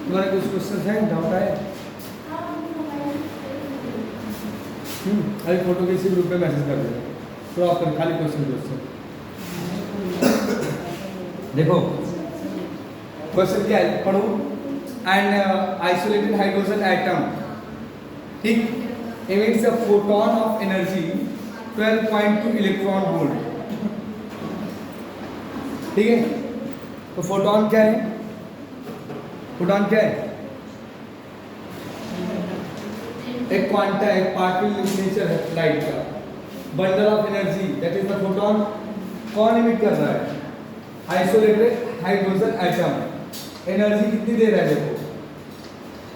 तुम्हारे कुछ क्वेश्चन हैं, डाउट आए? अरे फोटो किसी ग्रुप पे मैसेज कर देना, तो आप खाली क्वेश्चन देखो। क्वेश्चन क्या है, पढ़ो। एंड आइसोलेटेड हाइड्रोजन एटम, ठीक, emits a photon of energy 12.2 electron volt. ठीक है, तो फोटोन क्या है? फोटोन क्या है? एक क्वांटा, एक पार्टिकल नेचर है लाइट का, bundle of energy, that is the photon. कौन इमिट कर रहा है? Isolated hydrogen atom. एनर्जी कितनी दे रहा है? देखो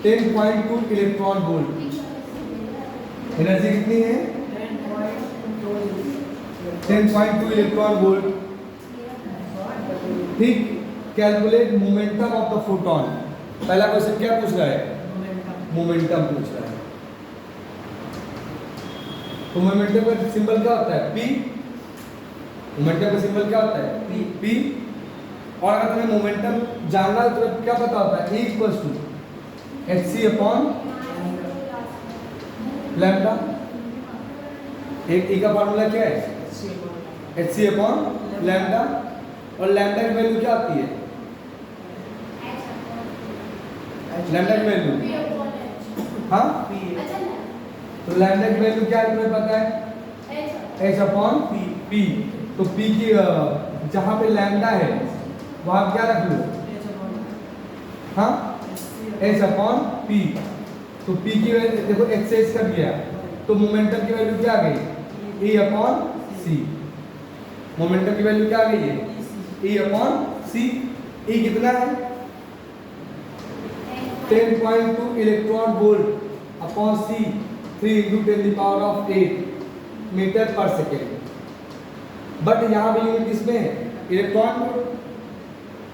10.2 इलेक्ट्रॉन वोल्ट। एनर्जी कितनी है? 10.2 इलेक्ट्रॉन वोल्ट। ठीक, calculate momentum of the photon. पहला क्वेश्चन क्या पूछ रहा है? मोमेंटम पूछ रहा है। तो मोमेंटम का सिंबल क्या होता है? P। मोमेंटम का सिंबल क्या होता है? P। और अगर तुम्हें मोमेंटम जानना है तो क्या पता होता है? E equals to hc upon lambda. एक E का फॉर्मूला क्या है? hc upon lambda. और लैम्डा की वैल्यू क्या आती है? लैम्डा की वैल्यू, हाँ, तो लैम्डा की वैल्यू क्या है तुम्हें पता है? h upon p। तो p की जहां पे लैम्डा है वहां क्या रख लो? हाँ, h अपॉन p। तो p की वैल्यू देखो एक्सेस कर दिया, तो मोमेंटम की वैल्यू क्या आ गई? e upon c। मोमेंटम की वैल्यू क्या आ गई है? e upon c। e कितना है? 10.2 electron volt upon c, 3 × 10⁸ metre पर सेकेंड। बट यहाँ पे यूनिट किसमें है? इलेक्ट्रॉन।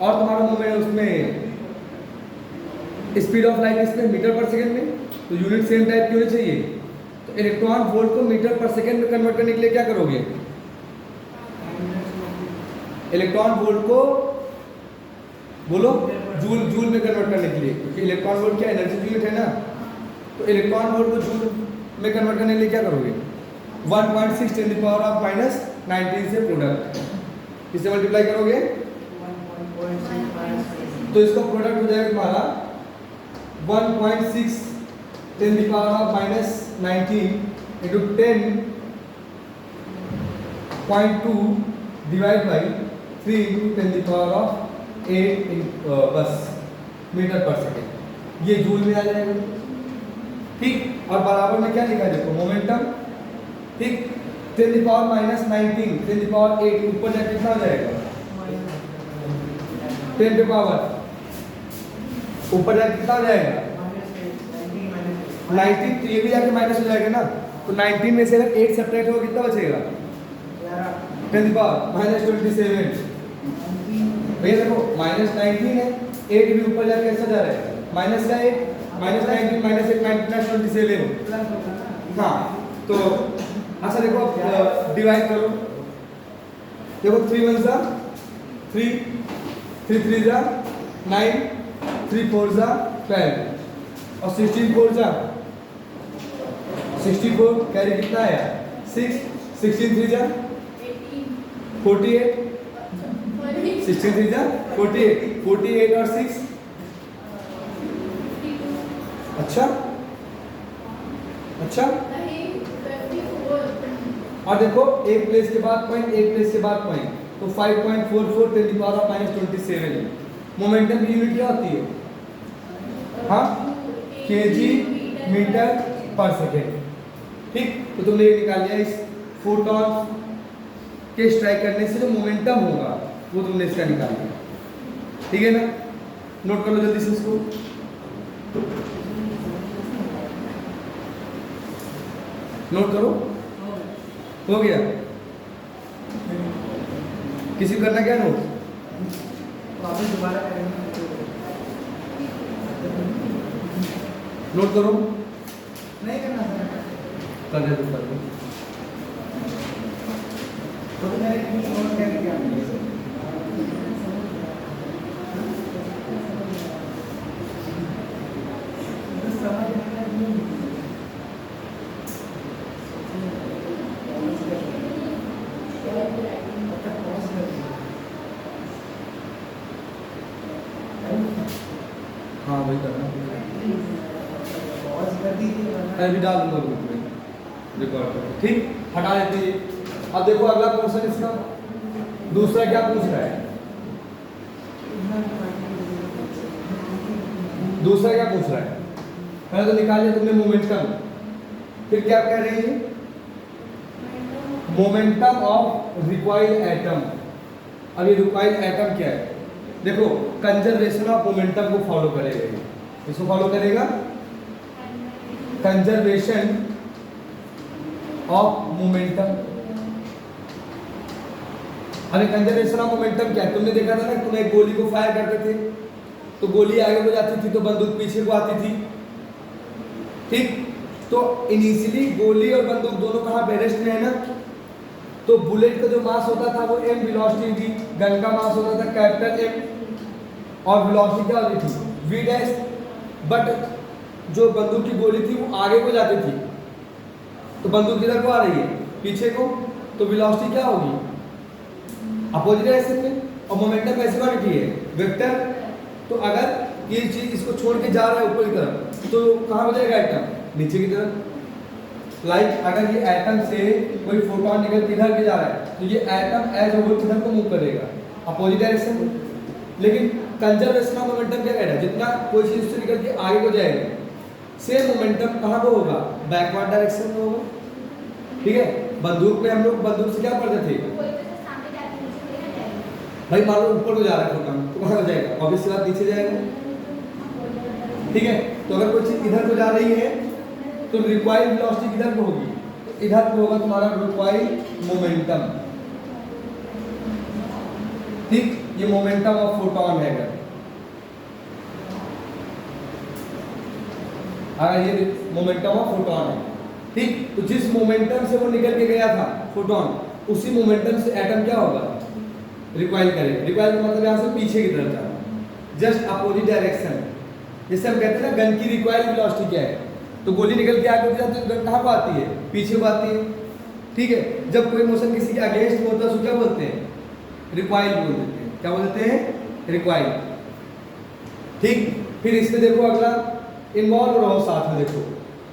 और तुम्हारा मोमेंट उसमें स्पीड ऑफ लाइट इसमें मीटर पर सेकेंड में, तो यूनिट सेम टाइप की होनी चाहिए। तो इलेक्ट्रॉन वोल्ट को मीटर पर सेकेंड में कन्वर्ट करने के लिए क्या करोगे? इलेक्ट्रॉन वोल्ट को बोलो जूल में कन्वर्ट करने के लिए, क्योंकि इलेक्ट्रॉन वोल्ट क्या एनर्जी यूनिट है ना। तो इलेक्ट्रॉन वोल्ट को जूल में कन्वर्ट करने के लिए क्या करोगे? 1.6 × 10⁻⁻19 से प्रोडक्ट, इससे मल्टीप्लाई करोगे तो इसका प्रोडक्ट हो जाएगा तुम्हारा 1.6 × 10⁻⁻19 × 10.2 डिवाइड बाई 3 × 10⁸ बस मीटर पर सेकेंड, ये जूल में आ जाएगा। ठीक, और बराबर में क्या लिखा है देखो? मोमेंटम। ठीक, 10⁻⁻19 10⁸ ऊपर जाके कितना हो जाएगा? 10 पे पावर ऊपर जाके कितना हो जाएगा? 19। तो ये भी जाके माइनस हो जाएगा ना, तो 19 में से अगर 8 सब्ट्रैक्ट होगा कितना बचेगा? 10⁻27। भैया देखो -19 है, 8 भी ऊपर जाके कैसा जा रहा है? माइनस का 8, -19 -8 27। हाँ, तो अच्छा देखो डिवाइड करो। देखो 3 1 जा 3, 3 3 जा 9, 3 4 जा 12 और 16 4 जा 64। कैरी कितना आया? 6। 16 3 जा 48, 16 3 जा 48, 48 और 6। अच्छा अच्छा, और देखो एक प्लेस के बाद पॉइंट, एक प्लेस के बाद पॉइंट, तो 5.44 10⁻⁻27। मोमेंटम की यूनिट क्या होती है? हाँ, केजी मीटर पर सेकेंड। ठीक, तो तुमने ये निकाल लिया। इस फोटॉन के स्ट्राइक करने से जो मोमेंटम होगा वो तुमने इसका निकाल लिया। ठीक है ना? नोट कर लो जल्दी से इसको। नोट करो, हो गया? किसी को करना क्या नोट? वापस दोबारा करेंगे। नोट करो। नहीं करना सर, कर दे तो कर दो। तो मैंने कुछ नोट कर लिया। हाँ वही करना। पॉज कर दीजिए वरना अभी डाल दूंगा ग्रुप में रिकॉर्ड करके, ठीक, हटा देते हैं। अब देखो अगला क्वेश्चन इसका दूसरा क्या पूछ रहा है, दूसरा क्या पूछ रहा है, पहले तो निकाल लिया तुमने मोमेंटम, फिर क्या कह रही है, मोमेंटम ऑफ रिकॉइल्ड एटम। अब ये रिकॉइल्ड एटम क्या है, देखो कंजर्वेशन ऑफ मोमेंटम को फॉलो करेगा, इसको फॉलो करेगा, कंजर्वेशन ऑफ मोमेंटम। अरे कंजर्वेशन ऑफ मोमेंटम क्या है, तुमने देखा था ना, तुम एक गोली को फायर करते थे तो गोली आगे को जाती थी तो बंदूक पीछे को आती थी, ठीक। तो इनिशियली गोली और बंदूक दोनों कहाँ पे रेस्ट में है ना, तो बुलेट का जो मास होता था वो m वेलोसिटी थी, गन का मास होता था कैपिटल M और वेलोसिटी क्या होती थी v डैश। बट जो बंदूक की गोली थी वो आगे को जाती थी, तो बंदूक किधर को आ रही है, पीछे को, तो वेलोसिटी क्या होगी अपोजिट डायरेक्शन में, और मोमेंटम कैसी क्वांटिटी है वेक्टर। तो अगर ये चीज इसको छोड़ के जा रहा है ऊपर की तरफ तो कहाँ हो जाएगा एटम, नीचे की तरफ। लाइक अगर ये एटम से कोई फोटोन निकल के इधर के जा रहा है तो ये एटम एज होल किधर को मूव करेगा, अपोजिट डायरेक्शन में। लेकिन कंजर्वेशन ऑफ मोमेंटम क्या कह रहा है, जितना कोई चीज से निकल के आगे को जाएगा सेम मोमेंटम कहाँ को होगा, बैकवर्ड डायरेक्शन में होगा, ठीक है। बंदूक में हम लोग बंदूक से क्या पढ़ते थे भाई, मान लो ऊपर को जा रहा है फोटोन तो कहाँ हो जाएगा, ऑब्वियसली बात नीचे जाएगा, ठीक है। तो अगर कोई चीज इधर को जा रही है तो रिक्वायर्ड वेलोसिटी किधर को होगी, तो इधर को होगा तुम्हारा रिक्वायर्ड मोमेंटम, ठीक। ये मोमेंटम ऑफ फोटोन है अगर ये मोमेंटम ऑफ फोटोन है, ठीक। तो जिस मोमेंटम से वो निकल के गया था फोटोन, उसी मोमेंटम से एटम क्या होगा, रिक्वाइल करेगा। रिक्वाइल का मतलब यहाँ से पीछे की तरफ जाना, जस्ट अपोजिट डायरेक्शन। जैसे हम कहते हैं ना गन की रिक्वाइल वेलोसिटी क्या है, तो गोली निकल के आगे जाती है, गन कहाँ को आती है, पीछे को आती है, ठीक है। जब कोई मोशन किसी के अगेंस्ट में होता है तो क्या बोलते हैं, रिक्वाइल बोल देते हैं, क्या बोलते हैं, रिक्वाइल, ठीक। फिर इसमें देखो अगला इन्वॉल्व रहो साथ में, देखो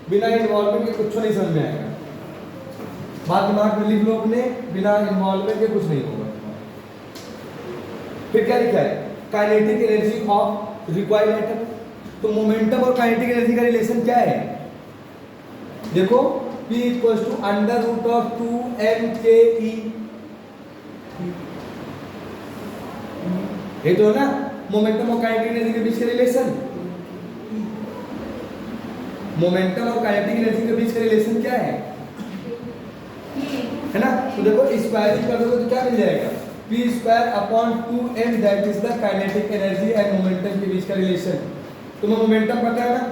बिना इन्वॉल्वमेंट के कुछ नहीं समझ में आएगा, बात दिमाग में लिख लो अपने, बिना इन्वॉल्वमेंट के कुछ नहीं होगा। फिर क्या लिखा है, kinetic energy of required atom. तो मोमेंटम और काइनेटिक एनर्जी का रिलेशन क्या है, देखो P equals to under root of 2mke, ये तो है ना मोमेंटम और काइनेटिक एनर्जी के बीच का रिलेशन। मोमेंटम और काइनेटिक एनर्जी के बीच का रिलेशन क्या है ना। तो देखो स्क्वायरिंग कर दोगे तो क्या मिल जाएगा, p square upon 2m, that is the kinetic energy and momentum के बीच का रिलेशन। तुम्हें मोमेंटम पता है ना,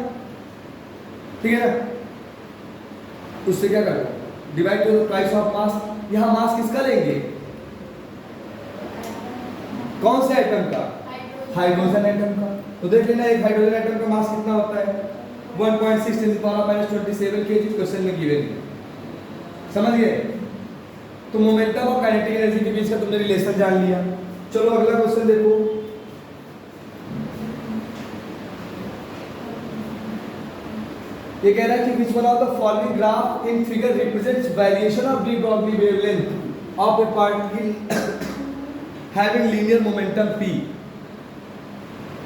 ठीक है ना, उससे क्या करो, डिवाइड करो प्राइस ऑफ मास। यहाँ मास किसका लेंगे, कौन से एटम का, हाइड्रोजन एटम का। तो देख लेना एक हाइड्रोजन एटम का मास कितना होता है, 1.6 × 10⁻⁻27 kg, क्वेश्चन में गिवन है, समझ गए। तो मोमेंटम और काइनेटिक एनर्जी के बीच का तुमने रिलेशन जान लिया। चलो अगला क्वेश्चन देखो, ये कह रहा है कि which one of the following graph in figure represents variation of de Broglie wavelength of a particle having linear momentum p।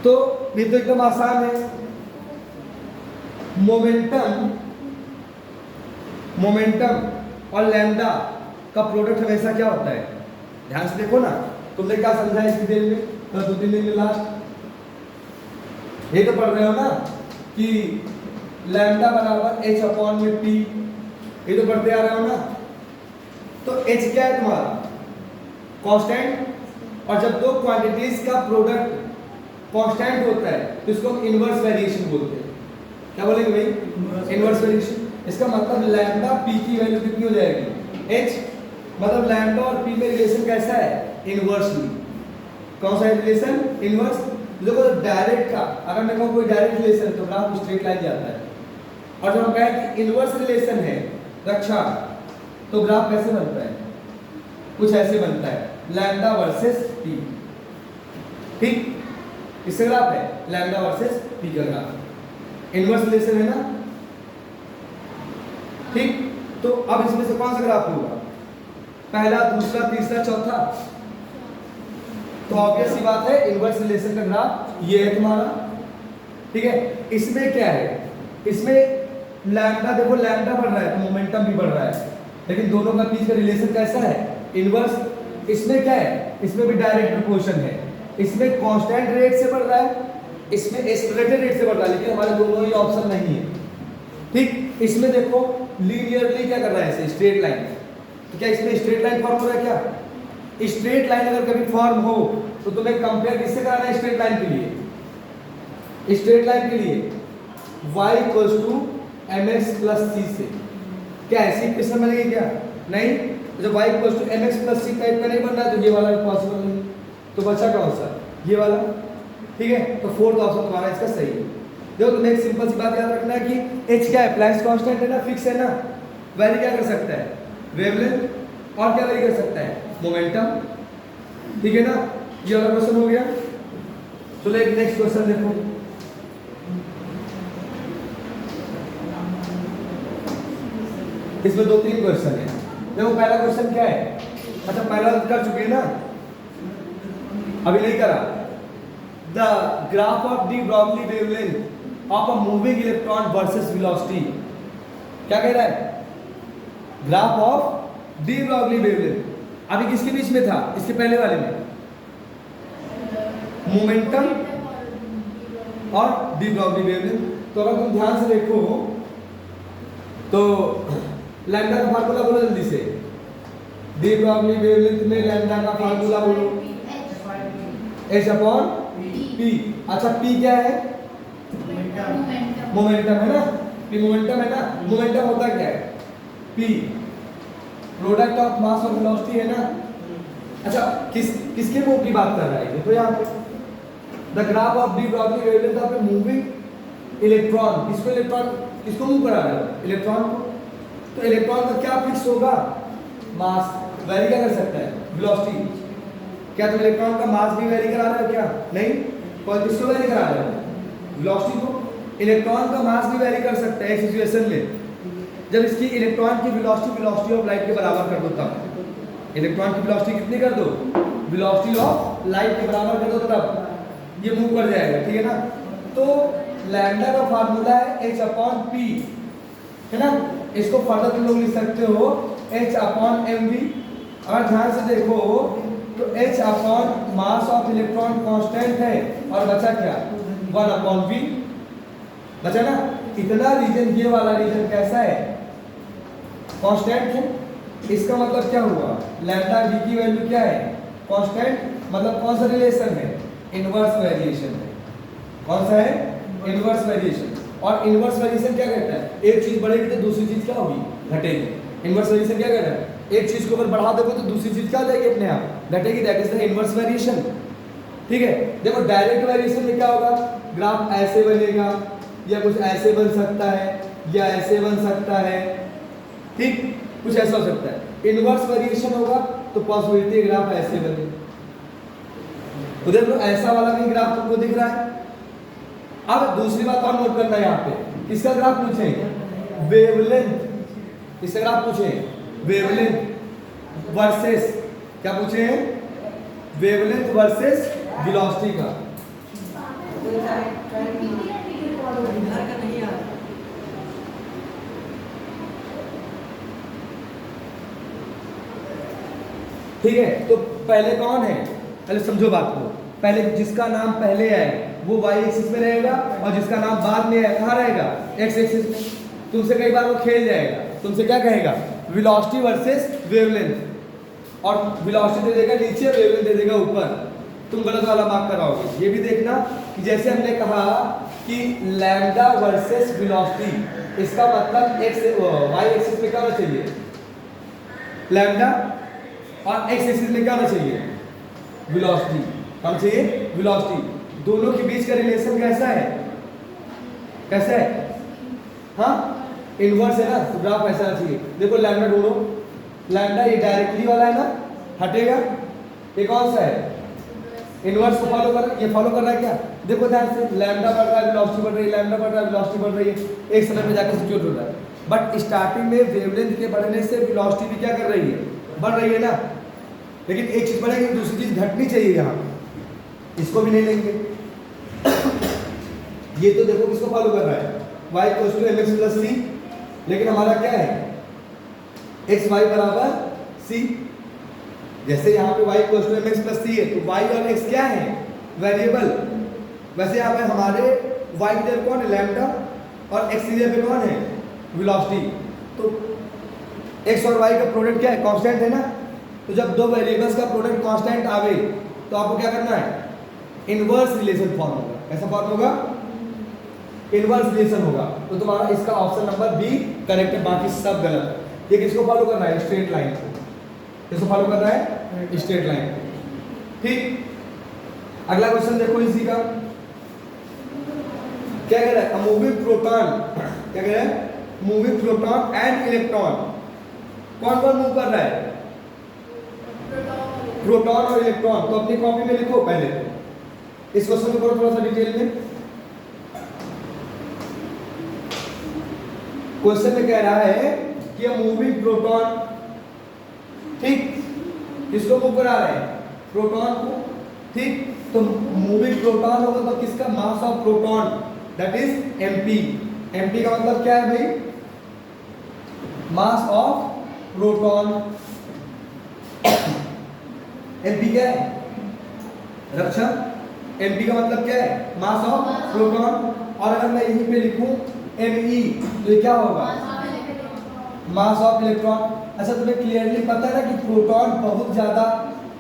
तो ये तो एकदम आसान है, मोमेंटम और लैम्डा का प्रोडक्ट हमेशा क्या होता है, ध्यान से देखो ना, तुमने क्या समझा है इस दिन में, तो 2-3 दिन में लास्ट ये तो पढ़ रहे हो ना कि लैम्डा बराबर h अपॉन में p, ये तो पढ़ते आ रहे हो ना। तो h क्या है तुम्हारा, कांस्टेंट, और जब दो क्वांटिटीज का प्रोडक्ट कांस्टेंट होता है तो इसको हम इनवर्स वेरिएशन बोलते हैं। क्या बोलेंगे भाई, इनवर्स वेरिएशन। इसका मतलब लैम्डा p की वैल्यू कितनी हो जाएगी, h, मतलब लैम्डा और p में रिलेशन कैसा है, इनवर्सली। कौन सा रिलेशन, इनवर्स। देखो डायरेक्ट का अगर मैं कहूँ कोई डायरेक्ट रिलेशन है तो ग्राफ स्ट्रेट लाइन जाता है, और जब हम कहें कि इनवर्स रिलेशन है रक्षा, तो ग्राफ कैसे बनता है, कुछ ऐसे बनता है, लैम्डा वर्सेस p, ठीक। किसका ग्राफ है? लैम्डा वर्सेस पी का ग्राफ। इनवर्स रिलेशन है ना, ठीक। तो अब इसमें से कौन सा ग्राफ होगा? पहला, दूसरा, तीसरा, चौथा? तो ऑब्वियस सी बात है इनवर्स रिलेशन का ग्राफ ये है तुम्हारा, ठीक है। इसमें क्या है? इसमें लैम्डा, देखो लैम्डा बढ़ रहा है तो मोमेंटम भी बढ़ रहा है, लेकिन दोनों का बीच का रिलेशन कैसा है? इनवर्स। इसमें क्या है? इसमें भी डायरेक्ट प्रोपोर्शन है। इसमें कांस्टेंट रेट से बढ़ रहा है, इसमें एक्सेलरेटेड रेट से बढ़ रहा है, लेकिन हमारे दोनों ही ऑप्शन नहीं है, ठीक। इसमें देखो लीनियरली क्या कर रहा है, ऐसे स्ट्रेट लाइन। तो क्या इसमें स्ट्रेट लाइन फॉर्म हो रहा है? क्या स्ट्रेट लाइन अगर कभी फॉर्म हो तो तुम्हें कंपेयर किससे कराना है? स्ट्रेट लाइन के लिए, स्ट्रेट लाइन के लिए y = mx + c से। क्या ऐसी इक्वेशन बनेगी क्या? नहीं। जब y = mx + c टाइप का नहीं बन रहा है तो ये वाला भी पॉसिबल नहीं, तो बचा कौन सा? ये वाला, ठीक है। तो फोर्थ ऑप्शन तुम्हारा इसका सही है। देखो तुम्हें एक सिंपल सी बात याद रखना है कि h क्या है? प्लैंक्स कांस्टेंट है ना, फिक्स है ना, वैरी क्या कर सकता है? वेवलेंथ। और क्या वैरी कर सकता है? मोमेंटम, ठीक है ना। ये वाला क्वेश्चन हो गया। चलो एक नेक्स्ट क्वेश्चन देखो। इसमें 2-3 क्वेश्चन है। देखो पहला क्वेश्चन क्या है? अच्छा पहला तो कर चुके हैं ना, अभी नहीं करा। The graph of de Broglie wavelength of a moving electron versus velocity. क्या कह रहा है? Graph of de Broglie wavelength अभी किसके बीच में था? इसके पहले वाले में मोमेंटम और डी ब्रॉगली वेवलेंथ। तो अगर तुम ध्यान से देखो तो लैम्डा का फार्मूला बोलो जल्दी से। डी ब्रॉगली वेवलेंथ में लैम्डा का फार्मूला बोलो, h/p। अच्छा p क्या है? मोमेंटम है ना, p मोमेंटम है ना। मोमेंटम होता क्या है? p प्रोडक्ट ऑफ मास और वेलोसिटी है ना। अच्छा किसके मूव की बात कर रहा है? देखो यहाँ पे the graph of de Broglie wavelength of a moving electron. किसको मूव करा रहा है? इलेक्ट्रॉन को। तो इलेक्ट्रॉन का क्या फिक्स होगा? मास। वैरी क्या कर सकता है? वेलोसिटी। क्या तुम इलेक्ट्रॉन का मास भी वैरी करा रहे हो क्या? नहीं। कौन किसको वैरी करा रहे हो? वेलोसिटी को। इलेक्ट्रॉन का मास भी वैरी कर सकता है एक सिचुएशन में, जब इसकी इलेक्ट्रॉन की वेलोसिटी ऑफ लाइट के बराबर कर दो तब। इलेक्ट्रॉन की वेलोसिटी कितनी कर दो? वेलोसिटी ऑफ लाइट के बराबर कर दो तब ये मूव कर जाएगा, ठीक है ना। तो लैम्डा का फार्मूला है h/p, है ना। इसको फर्दर तुम लोग लिख सकते हो h/mv। अगर ध्यान से देखो तो h mass of electron constant है और बचा क्या? 1/v बचा ना। इतना रीजन, ये वाला रीजन कैसा है? कांस्टेंट है। इसका मतलब क्या हुआ? लैम्डा v की वैल्यू क्या है? कांस्टेंट। मतलब कौन सा रिलेशन है? इनवर्स वेरिएशन है। कौन सा है? Inverse variation. और इनवर्स वेरिएशन क्या कहता है? एक चीज बढ़ेगी तो दूसरी चीज क्या होगी? घटेगी। इनवर्स वेरिएशन क्या कहता है? एक चीज को अगर बढ़ा दोगे तो दूसरी चीज क्या हो जाएगी? अपने आप घटेगी। That is the inverse variation, ठीक है। देखो डायरेक्ट वेरिएशन में क्या होगा? ग्राफ ऐसे बनेगा, या कुछ ऐसे बन सकता है, या ऐसे बन सकता है, ठीक, कुछ ऐसा हो सकता है। इनवर्स वेरिएशन होगा तो पॉसिबिलिटी ग्राफ ऐसे बने। तो देखो ऐसा वाला भी ग्राफ तुमको दिख रहा है। अब दूसरी बात और नोट करना है यहाँ पे, किसका ग्राफ पूछे? वेवलेंथ। किसका ग्राफ पूछे? वेवलेंथ वर्सेस, क्या पूछे? वेवलेंथ वर्सेस वेलोसिटी का। ठीक है। तो पहले कौन है? पहले समझो बात को। पहले जिसका नाम पहले है वो y एक्सिस में रहेगा, और जिसका नाम बाद में है कहाँ रहेगा? x एक्सिस में। तुमसे कई बार वो खेल जाएगा, तुमसे क्या कहेगा? वेलोसिटी वर्सेस वेवलेंथ, और वेलोसिटी दे देगा नीचे, वेवलेंथ दे देगा ऊपर। तुम गलत वाला मार्क कराओगे। ये भी देखना कि जैसे हमने कहा कि लैम्डा वर्सेस वेलोसिटी, इसका मतलब y एक्सिस में क्या होना चाहिए? लैम्डा, और x एक्सिस में क्या होना चाहिए? वेलोसिटी। होना चाहिए वेलोसिटी। दोनों के बीच का रिलेशन कैसा है? कैसा है? हाँ, इनवर्स है ना, तो ग्राफ ऐसा चाहिए। देखो लैम्डा ढूंढो। लैम्डा ये डायरेक्टली वाला है ना, हटेगा। ये कौन सा है? इनवर्स को फॉलो कर, ये फॉलो कर रहा है क्या? देखो ध्यान से, लैम्डा बढ़ रहा है, वेलोसिटी बढ़ रही है, लैम्डा बढ़ रहा है, वेलोसिटी बढ़ रही है, एक समय पे जाकर सिक्योर हो रहा है। बट स्टार्टिंग में वेवलेंथ के बढ़ने से वेलोसिटी भी क्या कर रही है? बढ़ रही है ना। लेकिन एक चीज बढ़ेगी, दूसरी चीज घटनी चाहिए यहाँ, इसको भी नहीं लेंगे। ये तो देखो किसको फॉलो कर रहा है, y equals to mx plus c, लेकिन हमारा क्या है? x y बराबर c। जैसे यहाँ पे y equals to mx plus c है, तो y और x क्या है? वेरिएबल। वैसे यहाँ पे हमारे y की जगह कौन है? लैम्डा, और x की जगह पे कौन है? वेलोसिटी। तो x और y का प्रोडक्ट क्या है? कांस्टेंट है ना। तो जब दो वेरिएबल्स का प्रोडक्ट कांस्टेंट आवे तो आपको क्या करना है? इनवर्स रिलेशन फॉर्म होगा। कैसा फॉर्म होगा? इनवर्स रिलेशन होगा। तो तुम्हारा इसका ऑप्शन नंबर बी करेक्ट है, बाकी सब गलत है। ये किसको फॉलो कर रहा है? स्ट्रेट लाइन को। किसको फॉलो कर रहा है? स्ट्रेट लाइन को। ठीक, अगला क्वेश्चन देखो इसी का, क्या कह रहा है? मूविंग प्रोटॉन, क्या कह रहा है? मूविंग प्रोटॉन एंड इलेक्ट्रॉन कौन कौन मूव कर रहा है? प्रोटॉन और इलेक्ट्रॉन। तो अपनी कॉपी में लिखो पहले इस क्वेश्चन को, पढ़ो थोड़ा सा डिटेल में। क्वेश्चन में कह रहा है कि मूविंग प्रोटॉन, ठीक, किसको मूव करा रहे हैं? प्रोटॉन को। ठीक, तो मूविंग प्रोटॉन होगा तो किसका? मास of proton, that is MP. MP का मतलब क्या है भाई? मास ऑफ प्रोटॉन। एमपी क्या है? रक्षा। एमपी का मतलब क्या है? मास ऑफ प्रोटॉन। और अगर मैं यहीं पे लिखूं एमई तो ये क्या होगा? Mass of electron. अच्छा, तुम्हें क्लियरली पता है ना कि प्रोटॉन बहुत ज्यादा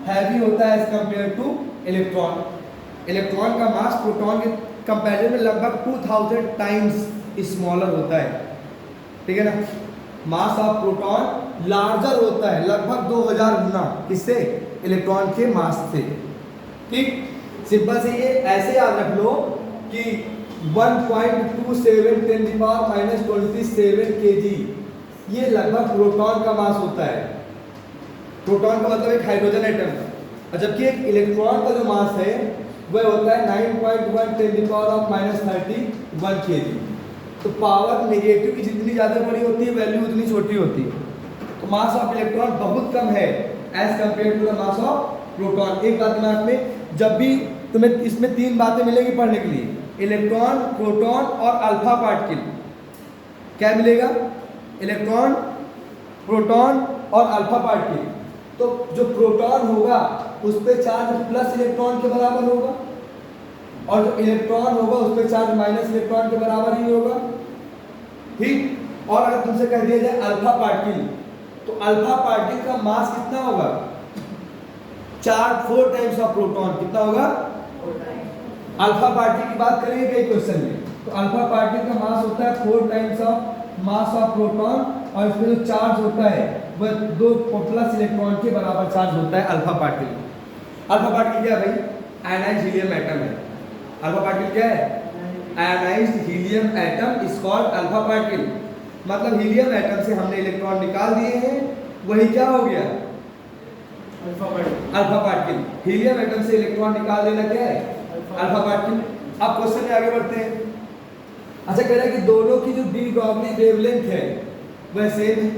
हैवी होता है as compare to electron. Electron का मास प्रोटॉन के कंपैरिजन में लगभग 2000 टाइम्स स्मॉलर होता है। ठीक है ना। मास ऑफ प्रोटॉन लार्जर होता है लगभग 2000 गुना किससे? इलेक्ट्रॉन के मास से। ठीक, सिंपल से ये ऐसे याद रख लो कि 1.27 × 10⁻27 kg ये लगभग प्रोटॉन का मास होता है। प्रोटॉन का मतलब एक हाइड्रोजन एटम, और जबकि एक इलेक्ट्रॉन का जो मास है वह होता है 9.1 × 10⁻31 kg। तो पावर नेगेटिव की जितनी ज़्यादा बड़ी होती है वैल्यू उतनी छोटी होती है। तो मास ऑफ इलेक्ट्रॉन बहुत कम है as compare to the mass of proton. एक बात दिमाग में, जब भी तुम्हें इसमें तीन बातें मिलेगी पढ़ने के लिए, इलेक्ट्रॉन, प्रोटॉन और अल्फा पार्टिकल। क्या मिलेगा? इलेक्ट्रॉन, प्रोटॉन और अल्फा पार्टिकल। तो जो प्रोटॉन होगा उस पर चार्ज प्लस इलेक्ट्रॉन के बराबर होगा, और जो इलेक्ट्रॉन होगा उस पर चार्ज माइनस इलेक्ट्रॉन के बराबर ही होगा। ठीक, और अगर तुमसे कह दिया जाए अल्फा पार्टिकल, तो अल्फा पार्टिकल का मास कितना होगा? 4 टाइम्स ऑफ प्रोटॉन। कितना होगा? अल्फा पार्टिकल की बात करेंगे कई क्वेश्चन में, तो अल्फा पार्टिकल का मास होता है 4 times of mass of proton, और इसमें जो चार्ज होता है वह 2 प्लस इलेक्ट्रॉन के बराबर चार्ज होता है अल्फा पार्टिकल। अल्फा पार्टिकल क्या है भाई? आयनाइज्ड हीलियम एटम है। अल्फा पार्टिकल क्या है? Ionised helium atom is called alpha particle. मतलब हीलियम एटम से हमने इलेक्ट्रॉन निकाल दिए हैं, वही क्या हो गया? Alpha particle. हीलियम एटम से इलेक्ट्रॉन निकाल देना क्या है? Alpha particle. अब क्वेश्चन में आगे बढ़ते हैं। अच्छा, कह रहा है कि दोनों की जो डी ब्रॉगली वेवलेंथ है वह सेम है।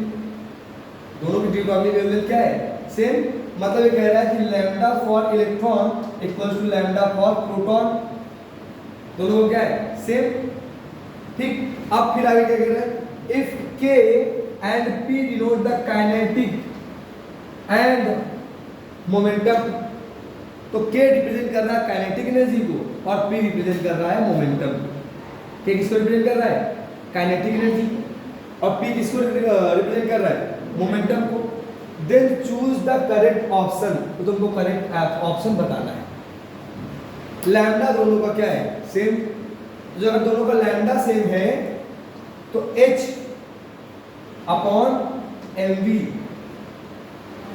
दोनों की डी ब्रॉगली वेवलेंथ क्या है? सेम। मतलब ये कह रहा है कि lambda for electron equals to lambda for proton. दोनों को क्या है? सेम। ठीक, अब फिर आगे क्या कह रहा है? If K and P denote the kinetic and momentum, तो K रिप्रेजेंट कर रहा है काइनेटिक एनर्जी को और P रिप्रेजेंट कर रहा है मोमेंटम। K किसको रिप्रेजेंट कर रहा है? Kinetic energy. और P किसको रिप्रेजेंट कर रहा है? मोमेंटम को। Then choose the correct option. तो तुमको करेक्ट ऑप्शन बताना है। लैम्डा दोनों का क्या है? सेम। जो अगर दोनों का लैम्डा सेम है तो H अपॉन mv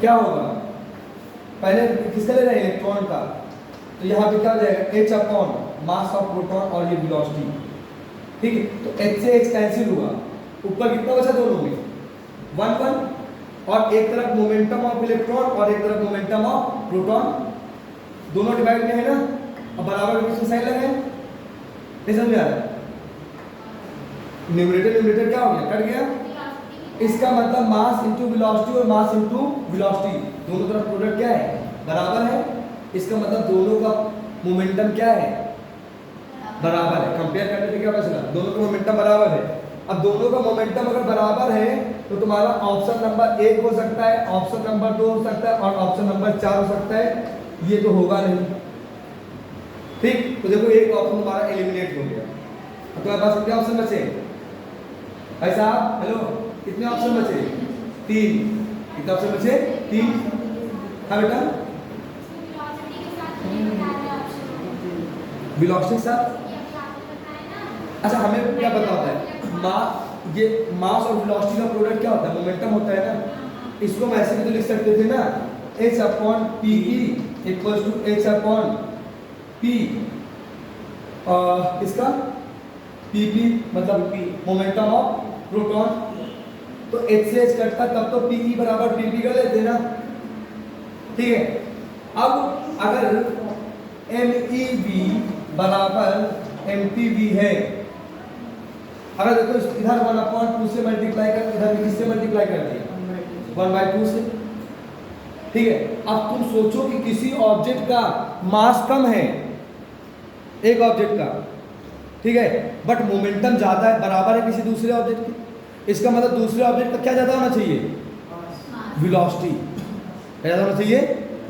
क्या होगा? पहले किसका ले रहा है? इलेक्ट्रॉन का। तो यहाँ पे क्या हो जाएगा? H upon mass of proton और ये वेलोसिटी। ठीक है, तो H से H कैंसिल हुआ, ऊपर कितना बचा दोनों में? 1 1। और एक तरफ मोमेंटम ऑफ इलेक्ट्रॉन और एक तरफ मोमेंटम ऑफ प्रोटॉन। दोनों डिवाइड में है ना, अब बराबर के बीच में साइन लगाए, नहीं समझ आ रहा? न्यूमरेटर क्या हो गया, कट गया। इसका मतलब मास इंटू वेलोसिटी और मास इंटू वेलोसिटी दोनों तरफ प्रोडक्ट क्या है, बराबर है। इसका मतलब दोनों का मोमेंटम क्या है, बराबर है। कंपेयर करने पे क्या पता चला, दोनों का मोमेंटम बराबर है। अब दोनों का मोमेंटम अगर बराबर है तो तुम्हारा ऑप्शन नंबर 1 हो सकता है, ऑप्शन नंबर 2 हो सकता है और ऑप्शन नंबर 4 हो सकता है। ये तो होगा नहीं, ठीक। तो देखो एक ऑप्शन तुम्हारा एलिमिनेट हो गया। अब तुम्हारे पास कितने ऑप्शन बचे भाई साहब, हेलो, कितने ऑप्शन बचे, 3। कितने ऑप्शन बचे, 3। हाँ बेटा, वेलोसिटी के साथ। अच्छा, हमें क्या पता होता है, ये मास और वेलोसिटी का प्रोडक्ट क्या होता है, मोमेंटम होता है ना। इसको हम ऐसे भी तो लिख सकते थे ना, h/pe इक्वल्स टू h/p, इसका pp मतलब मोमेंटम ऑफ प्रोटॉन। तो h से h कटता तब तो pe बराबर pp कर लेते ना, ठीक है। अब अगर mev बराबर mpv है, अगर देखो इधर 1/2 से मल्टीप्लाई कर, इधर भी किससे मल्टीप्लाई कर दिया, 1/2 से, ठीक है। अब तुम सोचो कि किसी ऑब्जेक्ट का मास कम है, एक ऑब्जेक्ट का, ठीक है, बट मोमेंटम ज्यादा है, बराबर है किसी दूसरे ऑब्जेक्ट के। इसका मतलब दूसरे ऑब्जेक्ट का क्या ज्यादा होना चाहिए, वेलोसिटी ज्यादा होना चाहिए,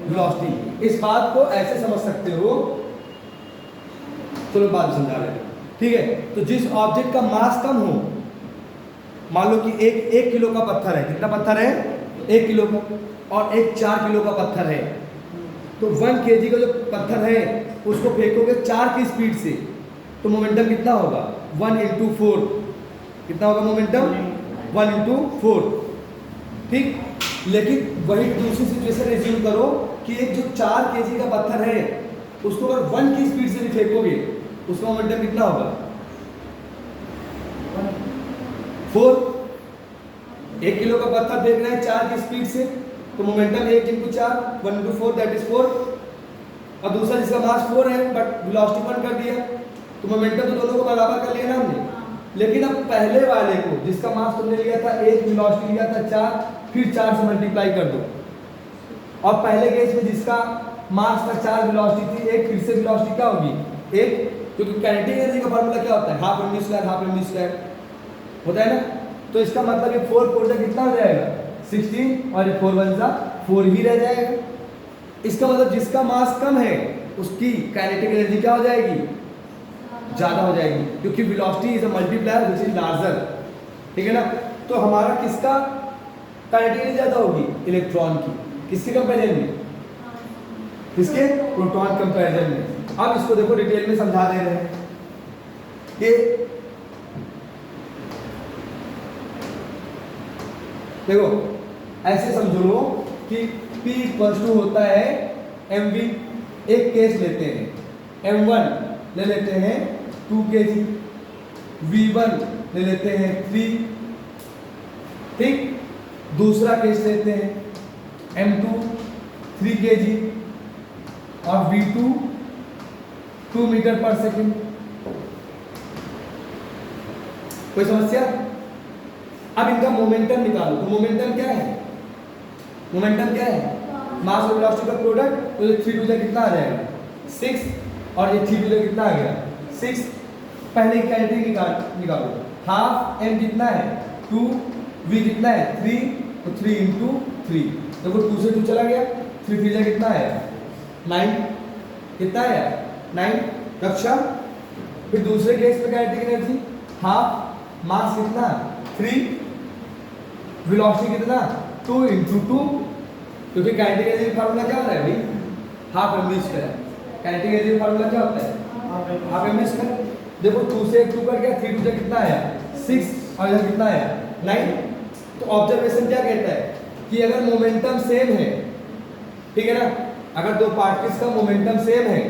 वेलोसिटी। इस बात को ऐसे समझ सकते हो, चलो बात समझा रहे हैं, ठीक है। तो जिस ऑब्जेक्ट का मास कम हो, मान लो कि एक किलो का पत्थर है, कितना पत्थर है, 1 किलो का, और एक 4 किलो का पत्थर है, तो 1 kg का जो पत्थर है उसको फेंकोगे 4 की स्पीड से, तो मोमेंटम कितना होगा, 1 × 4। कितना होगा मोमेंटम, 1 × 4, ठीक। लेकिन वही दूसरी सिचुएशन एज्यूम करो कि एक जो 4 kg का पत्थर है उसको अगर 1 की स्पीड से भी फेंकोगे, उसका मोमेंटम कितना होगा, 4। 1 किलो का पत्थर फेंक रहे हैं 4 की स्पीड से, तो मोमेंटम 1 × 4, 1 × 4 दैट इज 4। और दूसरा जिसका मास 4 है बट वेलोसिटी 1 कर दिया, तो मोमेंटम तो दोनों को बराबर कर लिया ना हमने। लेकिन अब पहले वाले को जिसका मास तुमने लिया था 1, वेलोसिटी लिया था 4, फिर 4 से मल्टीप्लाई कर दो। और पहले केस में जिसका मास का 4, वेलोसिटी थी 1, फिर से वेलोसिटी क्या होगी 1, क्योंकि काइनेटिक एनर्जी का फार्मूला क्या होता है, हाफ mv², होता है ना। तो इसका मतलब ये 4 4 कितना हो जाएगा, 16, और ये 4 1 जा 4 ही रह जाएगा। इसका मतलब जिसका मास कम है उसकी काइनेटिक एनर्जी क्या हो जाएगी, ज्यादा हो जाएगी, क्योंकि velocity is a multiplier which is larger, ठीक है ना। तो हमारा किसका काइनेटिक एनर्जी ज्यादा होगी, इलेक्ट्रॉन की, किसके कंपैरिजन में, किसके, प्रोटॉन कंपैरिजन में। अब इसको देखो डिटेल में समझा दे रहे हैं। ये देखो ऐसे समझो लो कि P = होता है mv। एक केस लेते हैं, m1 ले लेते हैं 2 kg, v1 ले लेते हैं 3, ठीक। दूसरा केस लेते हैं m2 3 kg और v2 2 मीटर/सेकंड। कोई समस्या? अब इनका मोमेंटम निकालो, तो मोमेंटम क्या है, मोमेंटम क्या है, मास और वेलोसिटी का प्रोडक्ट। तो ये 3 2 कितना आ जाएगा 6, और ये 3 2 कितना आ गया 6। पहले काइनेटिक निकालो, हाफ m कितना है 2, v कितना है 3, तो 3 × 3, देखो 2 से 2 चला गया, 3 3 कितना आया 9, कितना आया 9, रक्षा। फिर दूसरे केस में काइनेटिक एनर्जी हाफ, मास कितना 3, वेलोसिटी कितना 2 × 2, क्योंकि काइनेटिक एनर्जी का फार्मूला क्या होता है भाई, हाफ mv²। काइनेटिक एनर्जी का फार्मूला क्या होता है, हाफ mv²। देखो 2 से 2 कट गया, 3 2 कितना आया 6, और इधर कितना आया 9। तो ऑब्जर्वेशन क्या कहता है कि अगर मोमेंटम सेम है, ठीक है ना, अगर दो पार्टिकल्स का मोमेंटम सेम है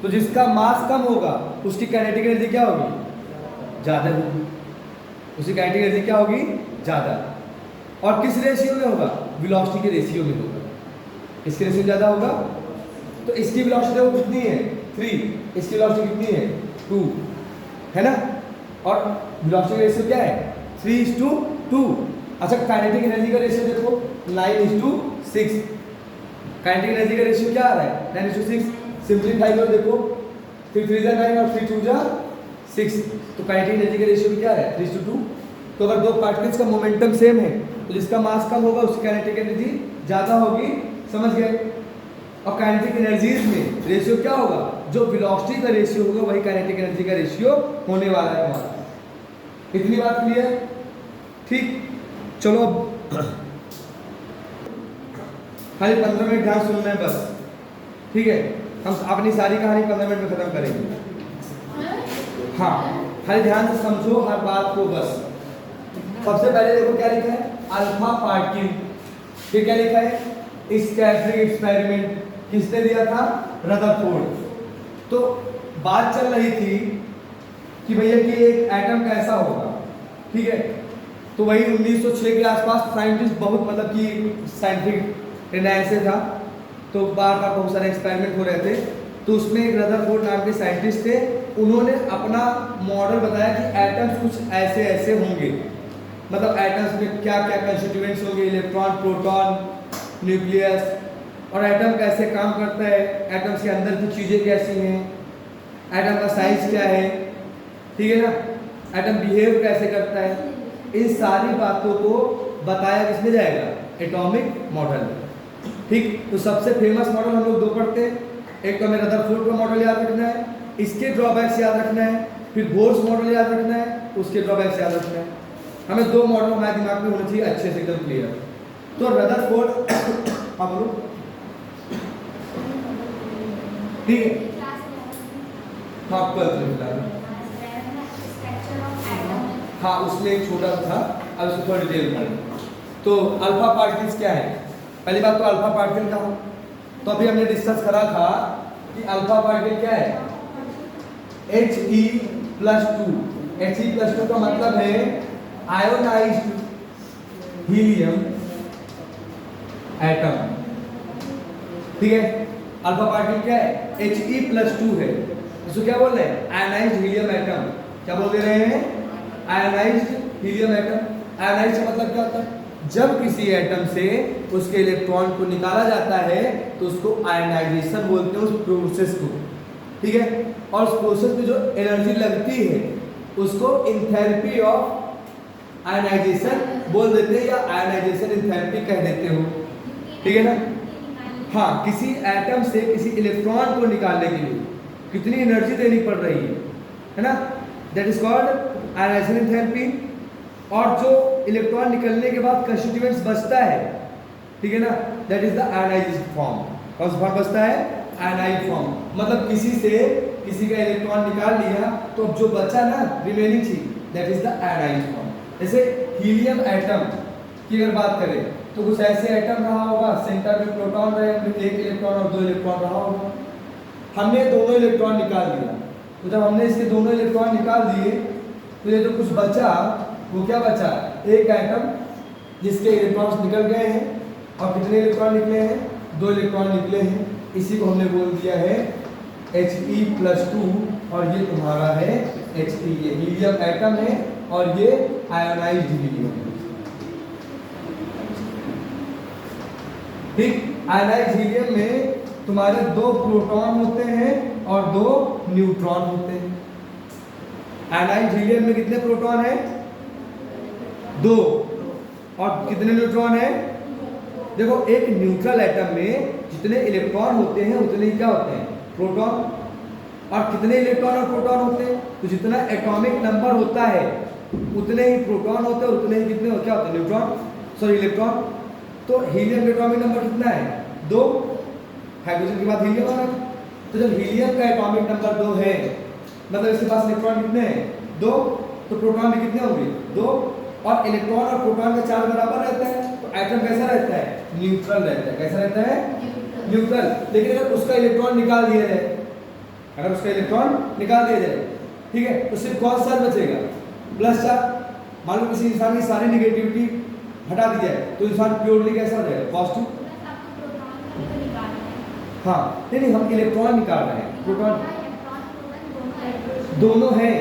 तो जिसका मास कम होगा उसकी काइनेटिक एनर्जी क्या होगी, ज्यादा होगी, उसकी काइनेटिक एनर्जी क्या होगी, ज्यादा। और किस रेशियो में होगा, वेलोसिटी के रेशियो में होगा। किसके रेशियो ज्यादा होगा, तो इसकी वेलोसिटी देखो कितनी है 3, इसकी वेलोसिटी कितनी है 2, है ना। और वेलोसिटी रेशियो क्या है 3:2। अच्छा काइनेटिक एनर्जी का रेशियो देखो 9:6। काइनेटिक एनर्जी का रेशियो क्या आ रहा है 9:6। सिंपलीफाई करो देखो 3 3 9 और 3 2 6, तो काइनेटिक एनर्जी का रेशियो क्या है 3:2। तो अगर दो पार्टिकल्स का मोमेंटम सेम है तो जिसका मास कम होगा उसकी काइनेटिक एनर्जी ज़्यादा होगी, समझ गए। और काइनेटिक एनर्जीज में रेशियो क्या होगा, जो वेलोसिटी का रेशियो होगा वही काइनेटिक एनर्जी का रेशियो होने वाला है हमारा। इतनी बात क्लियर, ठीक। चलो अब खाली 15 मिनट ध्यान सुनना है बस, ठीक है। हम अपनी सारी कहानी 15 मिनट में खत्म करेंगे। हाँ खाली ध्यान से समझो हर बात को बस। सबसे पहले देखो क्या लिखा है अल्फा पार्टिकल, फिर क्या लिखा है स्कैटरिंग एक्सपेरिमेंट, किसने दिया था रदरफोर्ड। तो बात चल रही थी कि भैया कि एक एटम कैसा होगा, ठीक है। तो वही 1906 के आसपास साइंटिस्ट बहुत मतलब कि साइंटिफिक एनालिसिस था, तो बार बार बहुत सारे एक्सपेरिमेंट हो रहे थे। तो उसमें एक रदरफोर्ड नाम के साइंटिस्ट थे, उन्होंने अपना मॉडल बताया कि एटम्स कुछ ऐसे ऐसे होंगे, मतलब एटम्स में क्या क्या कंस्टिट्यूएंट्स होंगे, इलेक्ट्रॉन, प्रोटॉन, न्यूक्लियस, और एटम कैसे काम करता है, एटम्स के अंदर की चीज़ें कैसी हैं, एटम का साइज क्या है, ठीक है ना, एटम बिहेव कैसे करता है। इन सारी बातों को बताया किसमें जाएगा एटॉमिक मॉडल, ठीक। तो सबसे फेमस मॉडल हम लोग दो पढ़ते हैं, एक तो हमें रदरफोर्ड का मॉडल याद रखना है, इसके ड्रॉबैक्स याद रखना है, फिर बोर्स मॉडल याद रखना है, उसके ड्रॉबैक्स याद रखना है। हमें दो मॉडल हमारे दिमाग में होने चाहिए अच्छे से एकदम क्लियर। तो रदरफोर्ड हाँ बोलो, ठीक है, हाँ हाँ उसमें एक छोटा था, अब इसको थोड़ा डिटेल में। तो अल्फा पार्टिकल्स क्या है, पहली बात तो अल्फा पार्टिकल का तो अभी हमने डिस्कस करा था कि अल्फा पार्टिकल क्या है He+2। He+2 का मतलब है आयोनाइज्ड हीलियम एटम, ठीक है। अल्फा पार्टिकल क्या है He+2 है, इसको क्या बोल रहे हैं आयोनाइज्ड हीलियम एटम। क्या बोल दे रहे हैं आयोनाइज्ड हीलियम एटम। आयोनाइज्ड का मतलब क्या होता है, जब किसी एटम से उसके इलेक्ट्रॉन को निकाला जाता है तो उसको आयनाइजेशन बोलते हैं, उस प्रोसेस को, ठीक है। और उस प्रोसेस में जो एनर्जी लगती है उसको एंथैल्पी ऑफ आयनाइजेशन बोल देते हैं, या आयनाइजेशन एंथैल्पी कह देते हो, ठीक है ना। हाँ किसी एटम से किसी इलेक्ट्रॉन को निकालने के लिए कितनी एनर्जी देनी पड़ रही है ना, that is called ionization enthalpy. और जो इलेक्ट्रॉन निकलने के बाद कंस्टिट्यूएंट्स बचता है, ठीक है ना, that is the ionised form. कौन सा फॉर्म बचता है आयनाइज्ड फॉर्म, मतलब किसी से किसी का इलेक्ट्रॉन निकाल लिया तो अब जो बचा ना रिमेनिंग चीज that is the ionised form. जैसे हीलियम एटम की अगर बात करें तो कुछ ऐसे एटम रहा होगा सेंटर में प्रोटॉन रहे, एक इलेक्ट्रॉन और दो इलेक्ट्रॉन रहा होगा। हमने दोनों इलेक्ट्रॉन निकाल दिया, तो जब हमने इसके दोनों इलेक्ट्रॉन निकाल दिए तो ये जो कुछ बचा वो क्या बचा, एक एटम जिसके इलेक्ट्रॉन्स निकल गए हैं, और कितने इलेक्ट्रॉन निकले हैं, दो इलेक्ट्रॉन निकले हैं। इसी को हमने बोल दिया है He+2, और ये तुम्हारा है He, ये हीलियम एटम है और ये आयोनाइज्ड हीलियम है, ठीक। आयोनाइज्ड हीलियम में तुम्हारे दो प्रोटॉन होते हैं और दो न्यूट्रॉन होते हैं। आयोनाइज्ड हीलियम में कितने प्रोटॉन है, दो, और कितने न्यूट्रॉन है, देखो एक न्यूट्रल एटम में जितने इलेक्ट्रॉन होते हैं उतने ही क्या होते हैं प्रोटॉन, और कितने इलेक्ट्रॉन और प्रोटॉन होते हैं, तो जितना एटॉमिक नंबर होता है उतने ही प्रोटॉन होते हैं और उतने ही कितने क्या होते हैं न्यूट्रॉन, सॉरी इलेक्ट्रॉन। तो हीलियम का एटॉमिक नंबर कितना है 2, हाइड्रोजन के बाद हीलियम आ रहा है। तो जब हीलियम का एटॉमिक नंबर 2 है मतलब इसके पास इलेक्ट्रॉन कितने हैं 2, तो प्रोटॉन भी कितने होंगे 2, और इलेक्ट्रॉन और प्रोटॉन का चार्ज बराबर रहता है तो एटम कैसा रहता है न्यूट्रल रहता है। कैसा रहता है न्यूट्रल। लेकिन अगर उसका इलेक्ट्रॉन निकाल दिया जाए, अगर उसका इलेक्ट्रॉन निकाल दिया जाए, ठीक है, तो सिर्फ कौन सा बचेगा प्लस चार्ज। मान लो किसी इंसान की सारी निगेटिविटी हटा दी जाए तो इंसान प्योरली कैसा हो जाएगा पॉजिटिव। हाँ नहीं, हम इलेक्ट्रॉन निकाल रहे हैं, प्रोटॉन दोनों हैं,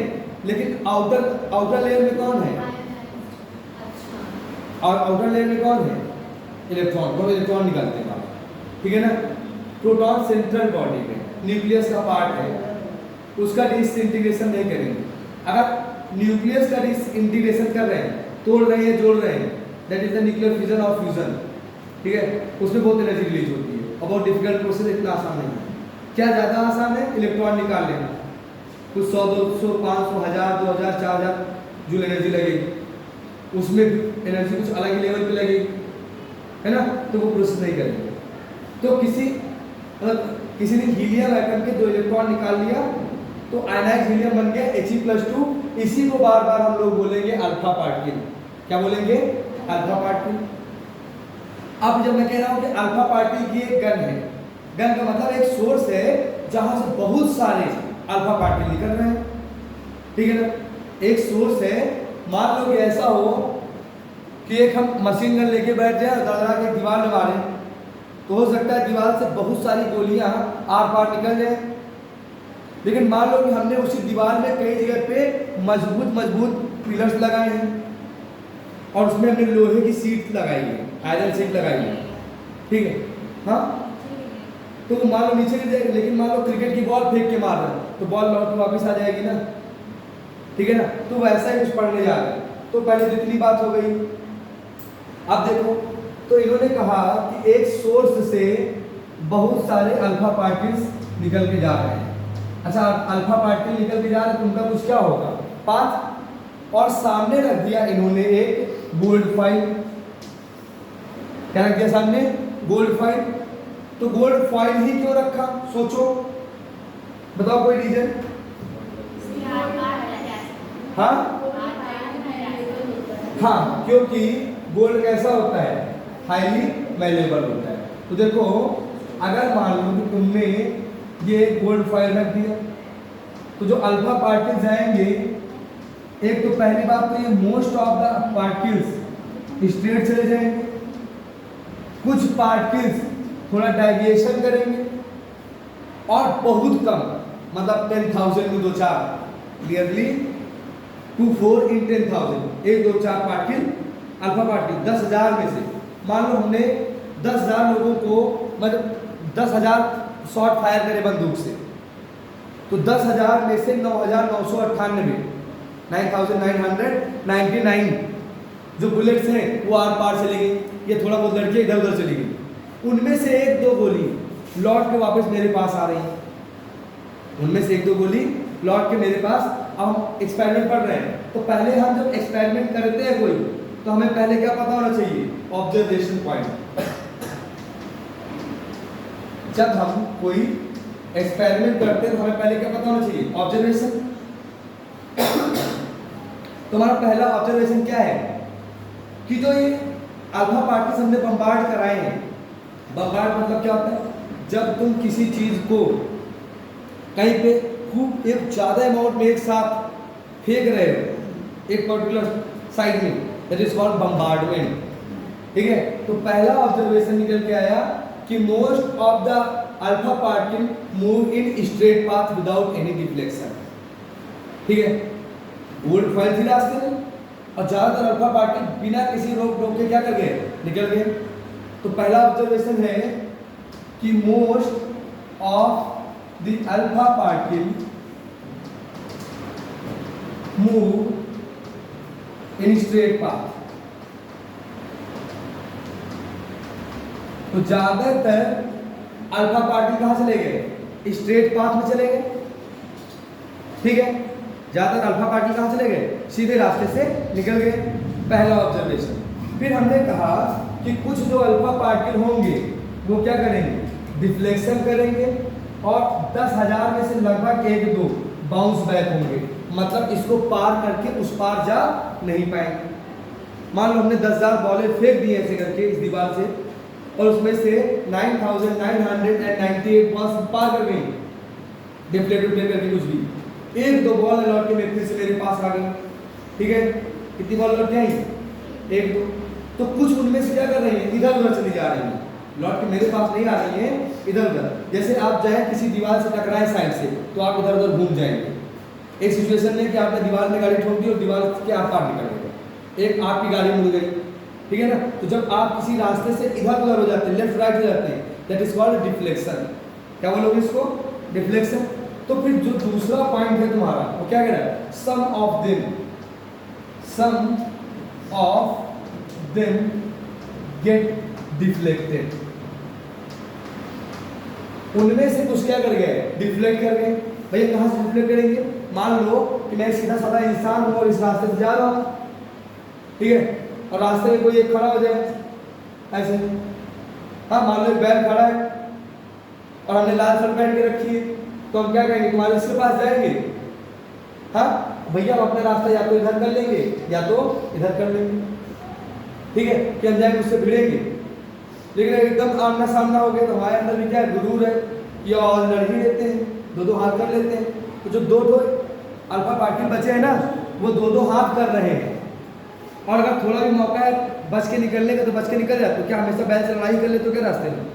लेकिन आउटर लेयर में कौन है, और आउटर लेयर में कौन है, इलेक्ट्रॉन। तो इलेक्ट्रॉन निकालते हैं बाहर, ठीक है ना। प्रोटॉन सेंट्रल बॉडी में न्यूक्लियस का पार्ट है, उसका डिसइंटीग्रेशन नहीं करेंगे। अगर न्यूक्लियस का डिसइंटीग्रेशन कर रहे हैं, तोड़ रहे हैं, जोड़ रहे हैं, that is the nuclear fission और फ्यूजन, ठीक है, उसमें बहुत एनर्जी रिलीज होती है और बहुत डिफिकल्ट प्रोसेस, इतना आसान नहीं है। क्या ज़्यादा आसान है, इलेक्ट्रॉन निकाल लेना, कुछ 100 200 500 1000 2000 4000 जूल एनर्जी लगेगी, उसमें एनर्जी कुछ अलग ही लेवल पे लगेगी, है ना, तो वो प्रोसेस नहीं करेंगे। तो किसी ने हीलियम एटम के 2 इलेक्ट्रॉन निकाल लिया, तो आयनाइज्ड हीलियम बन गया He+2। इसी को बार बार हम लोग बोलेंगे अल्फा पार्टिकल। क्या बोलेंगे, अल्फा पार्टिकल। अब जब मैं कह रहा हूं कि अल्फा पार्टिकल की एक गन है, गन का मतलब एक सोर्स है जहां से बहुत सारे अल्फा पार्टिकल निकल रहे हैं, ठीक है ना। एक सोर्स है, मान लो कि ऐसा हो कि एक हम मशीन गन लेके बैठ जाए और दरदरा के दीवार में मारें, तो हो सकता है दीवार से बहुत सारी गोलियां आर पार निकल जाए। लेकिन मान लो कि हमने उसी दीवार में कई जगह पे मजबूत पिलर्स लगाए हैं और उसमें हमने लोहे की सीट लगाई है, आयरन सीट लगाई है, ठीक है, हाँ, तो मान लो नीचे गिर जाएगी। लेकिन मान लो क्रिकेट की बॉल फेंक के मार रहे हैं, तो बॉल लौट के वापस आ जाएगी ना, ठीक है ना। तो वैसा ही कुछ पढ़ने जा रहे हैं। तो पहले तो इतनी बात हो गई। अब देखो, तो इन्होंने कहा कि एक सोर्स से बहुत सारे अल्फा पार्टिकल्स निकल के जा रहे हैं। अच्छा, अल्फा पार्टिकल निकल के जा रहे हैं तो उनका कुछ क्या होगा, पाथ, और सामने रख दिया इन्होंने एक गोल्ड फॉइल। क्या रख दिया सामने, गोल्ड फॉइल। तो गोल्ड फॉइल ही क्यों रखा, सोचो, बताओ कोई रीजन। हाँ, क्योंकि गोल्ड कैसा होता है, हाईली मैलेबल होता है। तो देखो, अगर मान लो कि तुमने ये गोल्ड फॉइल रख दिया, तो जो अल्फा पार्टिकल्स आएंगे, एक तो पहली बात तो ये most of the particles straight चले जाएंगे, कुछ पार्टिकल्स थोड़ा डाइविएशन करेंगे, और बहुत कम, मतलब 10,000 में 2-4, क्लियरली 2 4 इन 10,000, 1-2-4 पार्टिकल अल्फा पार्टिकल 10,000 में से। मान लो हमने 10,000 लोगों को, मतलब 10,000 शॉट फायर करे बंदूक से, तो 10,000 में से 9,998 9,999 जो बुलेट्स हैं वो आर पार चली गई, ये थोड़ा बहुत लड़के इधर उधर चली गई। उनमें से 1-2 गोली लौट के वापस मेरे पास आ रही है, उनमें से 1-2 गोली लौट के मेरे पास। अब हम एक्सपेरिमेंट पढ़ रहे हैं, तो पहले हम जब एक्सपेरिमेंट करते हैं कोई, तो हमें पहले क्या पता होना चाहिए, ऑब्जर्वेशन पॉइंट। जब हम कोई एक्सपेरिमेंट करते हैं तो हमें पहले क्या पता होना चाहिए, ऑब्जर्वेशन। तुम्हारा पहला ऑब्जर्वेशन क्या है कि जो ये अल्फा पार्टिकल्स हमने बम्बार्ड कराए हैं, बम्बार्ड मतलब क्या होता है, जब तुम किसी चीज को कहीं पे खूब एक ज़्यादा अमाउंट में एक साथ फेंक रहे हो एक पर्टिकुलर साइड में, दैट इज कॉल्ड बम्बार्डमेंट, ठीक है। तो पहला ऑब्जर्वेशन निकल के आया कि most of the alpha particle move in straight path without any deflection, ठीक है। गोल्ड फॉइल थी रास्ते में, और ज़्यादातर अल्फा पार्टिकल बिना किसी रोक टोक के क्या कर गए, निकल गए। तो पहला ऑब्जर्वेशन है कि most of the alpha particle move in straight path। तो ज्यादातर अल्फा पार्टिकल कहां चले गए, स्ट्रेट पाथ में चले गए, ठीक है। ज्यादातर अल्फा पार्टिकल कहां चले गए, सीधे रास्ते से निकल गए, पहला ऑब्जर्वेशन। फिर हमने कहा कि कुछ जो अल्फा पार्टिकल होंगे वो क्या करेंगे, डिफ्लेक्शन करेंगे, और 10,000 में से लगभग 1-2 बाउंस बैक होंगे, मतलब इसको पार करके उस पार जा नहीं पाएंगे। मान लो हमने 10,000 बॉलें फेंक दी ऐसे करके इस दीवार से, और उसमें से 9,998 बॉल्स पार कर गई, डिफ्लेक्ट करके कुछ भी, 1-2 बॉल लौट के फिर से मेरे पास आ गई, ठीक है। कितनी बॉल लौट के आई, 1-2। तो कुछ उनमें से क्या कर रही है, इधर उधर चली जा रही है, लौट के मेरे पास नहीं आ रही है, इधर उधर। जैसे आप जाए किसी दीवार से टकराए साइड से, तो आप इधर उधर घूम जाएंगे। एक सिचुएशन में कि आपने दीवार में गाड़ी ठोक दी और दीवार के आप पार निकल गए, एक आपकी गाड़ी मुड़ गई, ठीक है ना। तो जब आप किसी रास्ते से इधर उधर हो जाते हैं, लेफ्ट राइट हो जाते हैं, दैट इज कॉल्ड डिफ्लेक्शन। क्या बोलोगे इसको? डिफ्लेक्शन। तो फिर जो दूसरा पॉइंट है तुम्हारा, वो क्या कह रहा है? सम ऑफ देम गेट डिफ्लेक्टेड। उनमें से कुछ क्या कर गए? डिफ्लेक्ट कर गए। भैया कहाँ से डिफ्लेक्ट करेंगे? मान लो कि मैं सीधा साधा इंसान हूँ और इस रास्ते से जा रहा हूँ, ठीक है, और रास्ते में कोई एक खड़ा हो जाए ऐसे, हाँ मान लो एक बैल खड़ा है और हमने लाल शर्ट पहन के रखी है, तो हम क्या कहेंगे? तुम्हारे इसके पास जाएंगे? हाँ भैया हम अपना रास्ता या तो इधर कर लेंगे या तो इधर कर लेंगे, ठीक है, कि हम जाएंगे उससे भिड़ेंगे। लेकिन एकदम आमना सामना हो गया तो हमारे अंदर भी क्या है? गुरूर है, या और लड़ ही लेते हैं, दो दो हाथ कर लेते हैं। तो जो दो दो अल्फा पार्टिकल बचे हैं ना, वो दो दो हाथ कर रहे हैं, और अगर थोड़ा भी मौका है बच के निकलने का तो बच के निकल जाए। तो क्या हमेशा बैल से लड़ाई कर ले तो क्या रास्ते में?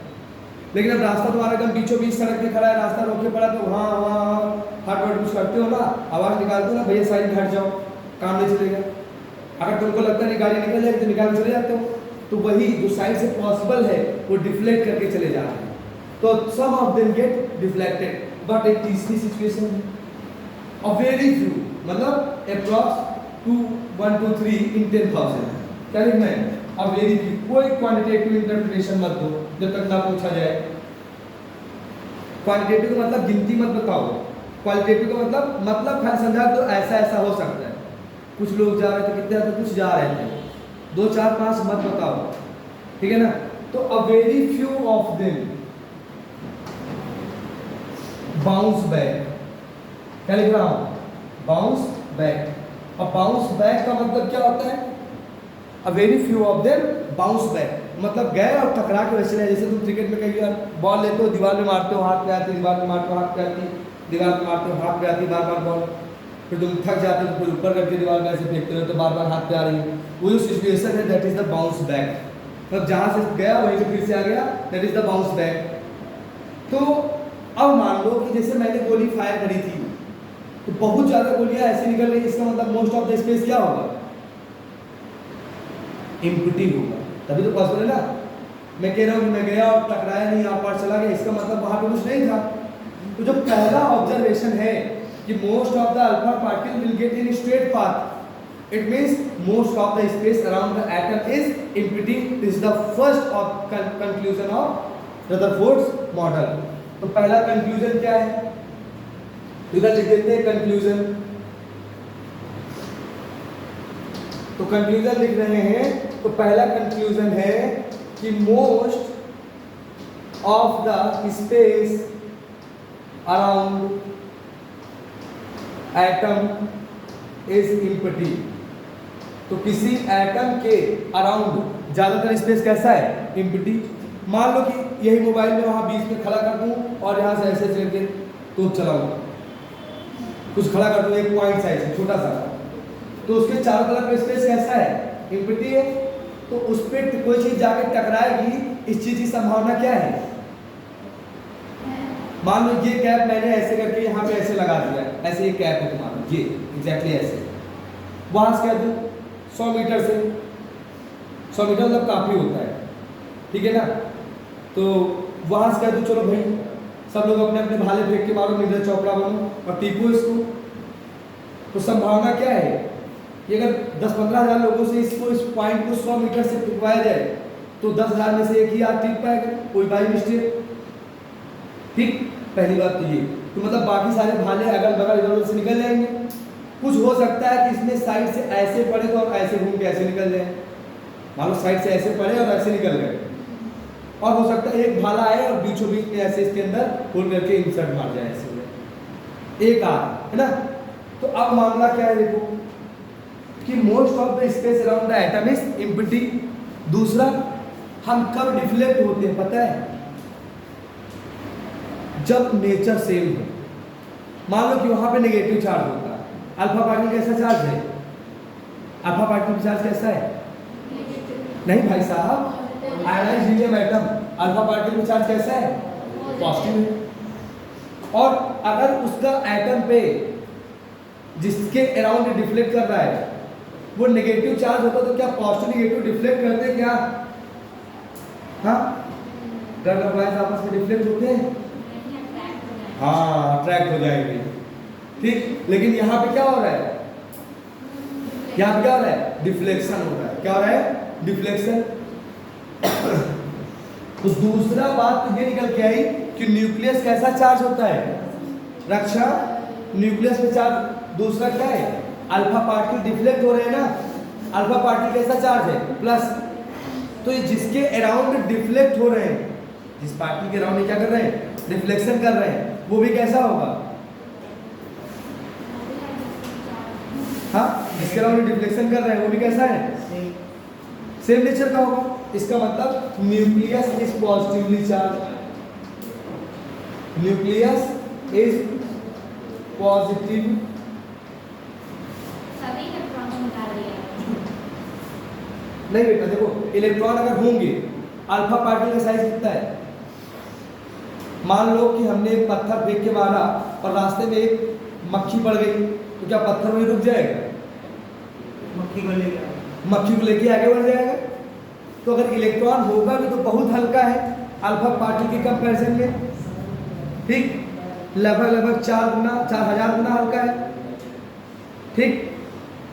लेकिन अब रास्ता तुम्हारा एकदम बीचों बीच सड़क पे खड़ा है, रास्ता रोके पड़ा, तो वहाँ वहाँ हाथ वर्ड कुछ करते हो ना, आवाज़ निकालते हो ना, भैया साइड में हट जाओ, काम नहीं चलेगा। अगर तुमको लगता है गाड़ी निकल जाएगी तो निकाल चले जाते हो। तो वही जो साइड से पॉसिबल है वो डिफ्लेक्ट करके चले जा रहे हैं। तो some of them get deflected. But एक तीसरी सिचुएशन है, अ वेरी फ्यू, मतलब अप्रॉक्स 2 1 2 3 इन 10,000। क्या लिखना है? A very few. कोई क्वांटिटेटिव इंटरप्रिटेशन मत दो जब तक ना पूछा जाए। क्वांटिटेटिव का मतलब गिनती मत बताओ, क्वालिटेटिव का मतलब खाली समझा दो ऐसा ऐसा हो सकता है। कुछ लोग जा रहे थे, कितने आते, कुछ जा रहे थे, 2 4 5 मत बताओ, ठीक है ना। तो अ very few of them bounce back. क्या लिख रहा हूं? Bounce back. अब बाउंस बैक का मतलब क्या होता है? A very few of them bounce back, मतलब गए और टकरा के वैसे रहे। जैसे तुम क्रिकेट में कई बार बॉल लेते हो, दीवार में मारते हो, हाथ पे आती, दीवार में मारते हो, हाथ पे आती, दीवार में मारते हो, हाथ पे आती, बार बार बॉल, फिर तुम थक जाते हो तो फिर ऊपर करके दीवार में ऐसे फेंकते हो तो बार बार हाथ पे आ रही है। वो जो सिचुएशन है that is the bounce back. मतलब जहाँ से गया वहीं से फिर से आ गया, that is the bounce back. तो अब मान लो कि जैसे मैंने गोली फायर करी थी तो बहुत ज़्यादा गोलियां ऐसी निकल रही, इसका मतलब मोस्ट ऑफ द स्पेस क्या होगा? एम्प्टी होगा, तभी तो पॉसिबल है ना। मैं कह रहा हूँ कि मैं गया और टकराया नहीं, आप पार चला गया, इसका मतलब वहाँ पे कुछ नहीं था। तो जो पहला ऑब्जर्वेशन है कि most of the alpha particle will get in straight path, it means most of the space around the atom is empty. This is the first of conclusion of Rutherford's model. तो पहला conclusion क्या है? इधर लिख देते हैं conclusion. तो conclusion लिख रहे हैं, तो पहला कंक्लूजन है कि most of the space around atom is empty. तो किसी एटम के अराउंड ज्यादातर स्पेस कैसा है? एम्प्टी। मान लो कि यही मोबाइल में वहां बीच में खड़ा कर दूं और यहां से ऐसे करके तो चलाऊं, कुछ खड़ा कर दूं एक पॉइंट साइज से छोटा सा, तो उसके चारों तरफ का स्पेस कैसा है? एम्प्टी है। तो उस पर कोई चीज जाके टकराएगी, इस चीज की संभावना क्या है? मान लो ये कैप मैंने ऐसे करके यहाँ पे ऐसे लगा दिया, ऐसे ये कैप है तुम्हारा, ये एग्जैक्टली ऐसे, वहां से कह दूं 100 मीटर से, 100 मीटर मतलब काफी होता है, ठीक है ना। तो वहां से कह दूं चलो भाई सब लोग अपने अपने भाले फेंक के मारो, नीरज चोपड़ा बनो और टीपो इसको। तो संभावना क्या है कि अगर 10-15 हज़ार लोगों से इसको इस पॉइंट को 100 मीटर से टिकवाया जाए तो 10,000 में से एक ही आदमी टिक पाएगा, कोई बाई मिस्टेक, ठीक। पहली बात तो ये, तो मतलब बाकी सारे भाले अगल बगल इधर उधर से निकल जाएंगे। कुछ हो सकता है कि इसमें साइड से ऐसे पड़े तो और ऐसे घूम के ऐसे निकल जाए, मान लो साइड से ऐसे पड़े और ऐसे निकल गए, और हो सकता है एक भाला आए और बीचों बीच में ऐसे इसके अंदर होल करके इंसर्ट मार जाए ऐसे, एक आध, है ना। तो अब मामला क्या है देखो कि most of the space around the atom is empty. दूसरा, हम कब डिफ्लेक्ट होते हैं पता है? जब नेचर सेम हो। मान लो कि वहां पे नेगेटिव चार्ज होता है, अल्फा पार्टिकल कैसा चार्ज है? अल्फा पार्टिकल चार्ज कैसा है? नहीं भाई साहब, ionised helium atom, alpha particle में चार्ज कैसा है? पॉजिटिव है। और अगर उसका एटम पे जिसके अराउंड डिफ्लेक्ट कर रहा है वो नेगेटिव चार्ज होता तो क्या पॉजिटिव नेगेटिव डिफ्लेक्ट करते क्या? हाँ, गर्ल बॉयज आपस में डिफ्लेक्ट होते हैं, हाँ अट्रैक्ट हो जाएंगे, ठीक। लेकिन यहाँ पे क्या हो रहा है? यहाँ पे क्या हो रहा है? डिफ्लेक्शन हो रहा है। क्या हो रहा है? डिफ्लेक्शन। तो दूसरा बात तो ये निकल के आई कि न्यूक्लियस कैसा चार्ज होता है? रक्षा, न्यूक्लियस पे चार्ज। दूसरा क्या है? अल्फा पार्टिकल डिफ्लेक्ट हो रहे हैं ना, अल्फा पार्टिकल कैसा चार्ज है? प्लस। तो ये जिसके अराउंड डिफ्लेक्ट हो रहे हैं, जिस पार्टिकल के अराउंड क्या कर रहे हैं? डिफ्लेक्शन कर रहे हैं, वो भी कैसा होगा? हाँ, जिसके अराउंड डिफ्लेक्शन कर रहे हैं वो भी कैसा है? सेम नेचर का होगा। इसका मतलब nucleus is positively charge, nucleus is positive. नहीं बेटा देखो, इलेक्ट्रॉन अगर होंगे, अल्फा पार्टिकल का साइज कितना है? मान लो कि हमने एक पत्थर फेंक के मारा और रास्ते में एक मक्खी पड़ गई, तो क्या पत्थर वहीं रुक जाएगा? मक्खी को लेके आगे बढ़ जाएगा। तो अगर इलेक्ट्रॉन होगा भी तो बहुत हल्का है अल्फा पार्टिकल के कंपैरिजन में, ठीक, लगभग 4,000 गुना हल्का है, ठीक।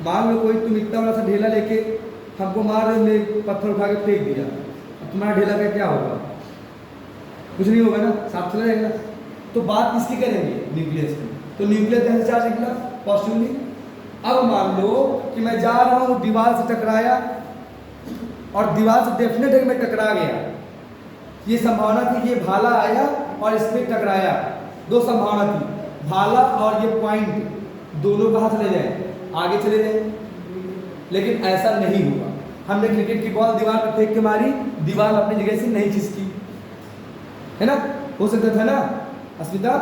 मान लो कोई तुम इतना बड़ा सा ढेला लेके हमको मार रहे, हमने पत्थर उठा के फेंक दिया, तुम्हारा ढेला का क्या होगा? कुछ नहीं होगा ना, साफ चला जाएगा। तो बात किसकी करेंगे? न्यूक्लियस की। तो न्यूक्लियस कैसे चार्ज निकला? पॉजिटिवली। अब मान लो कि मैं जा रहा हूँ, दीवार से टकराया और दीवार से डेफिनेट है कि मैं टकरा गया, ये संभावना थी कि ये भाला आया और इस पर टकराया। दो संभावना थी, भाला और ये पॉइंट दोनों कहाँ चले जाए? आगे चले जाए। लेकिन ऐसा नहीं हुआ। हमने क्रिकेट की बॉल दीवार पर फेंक के मारी, दीवार अपनी जगह से नहीं खिसकी, है ना? हो सकता था ना अस्मिता,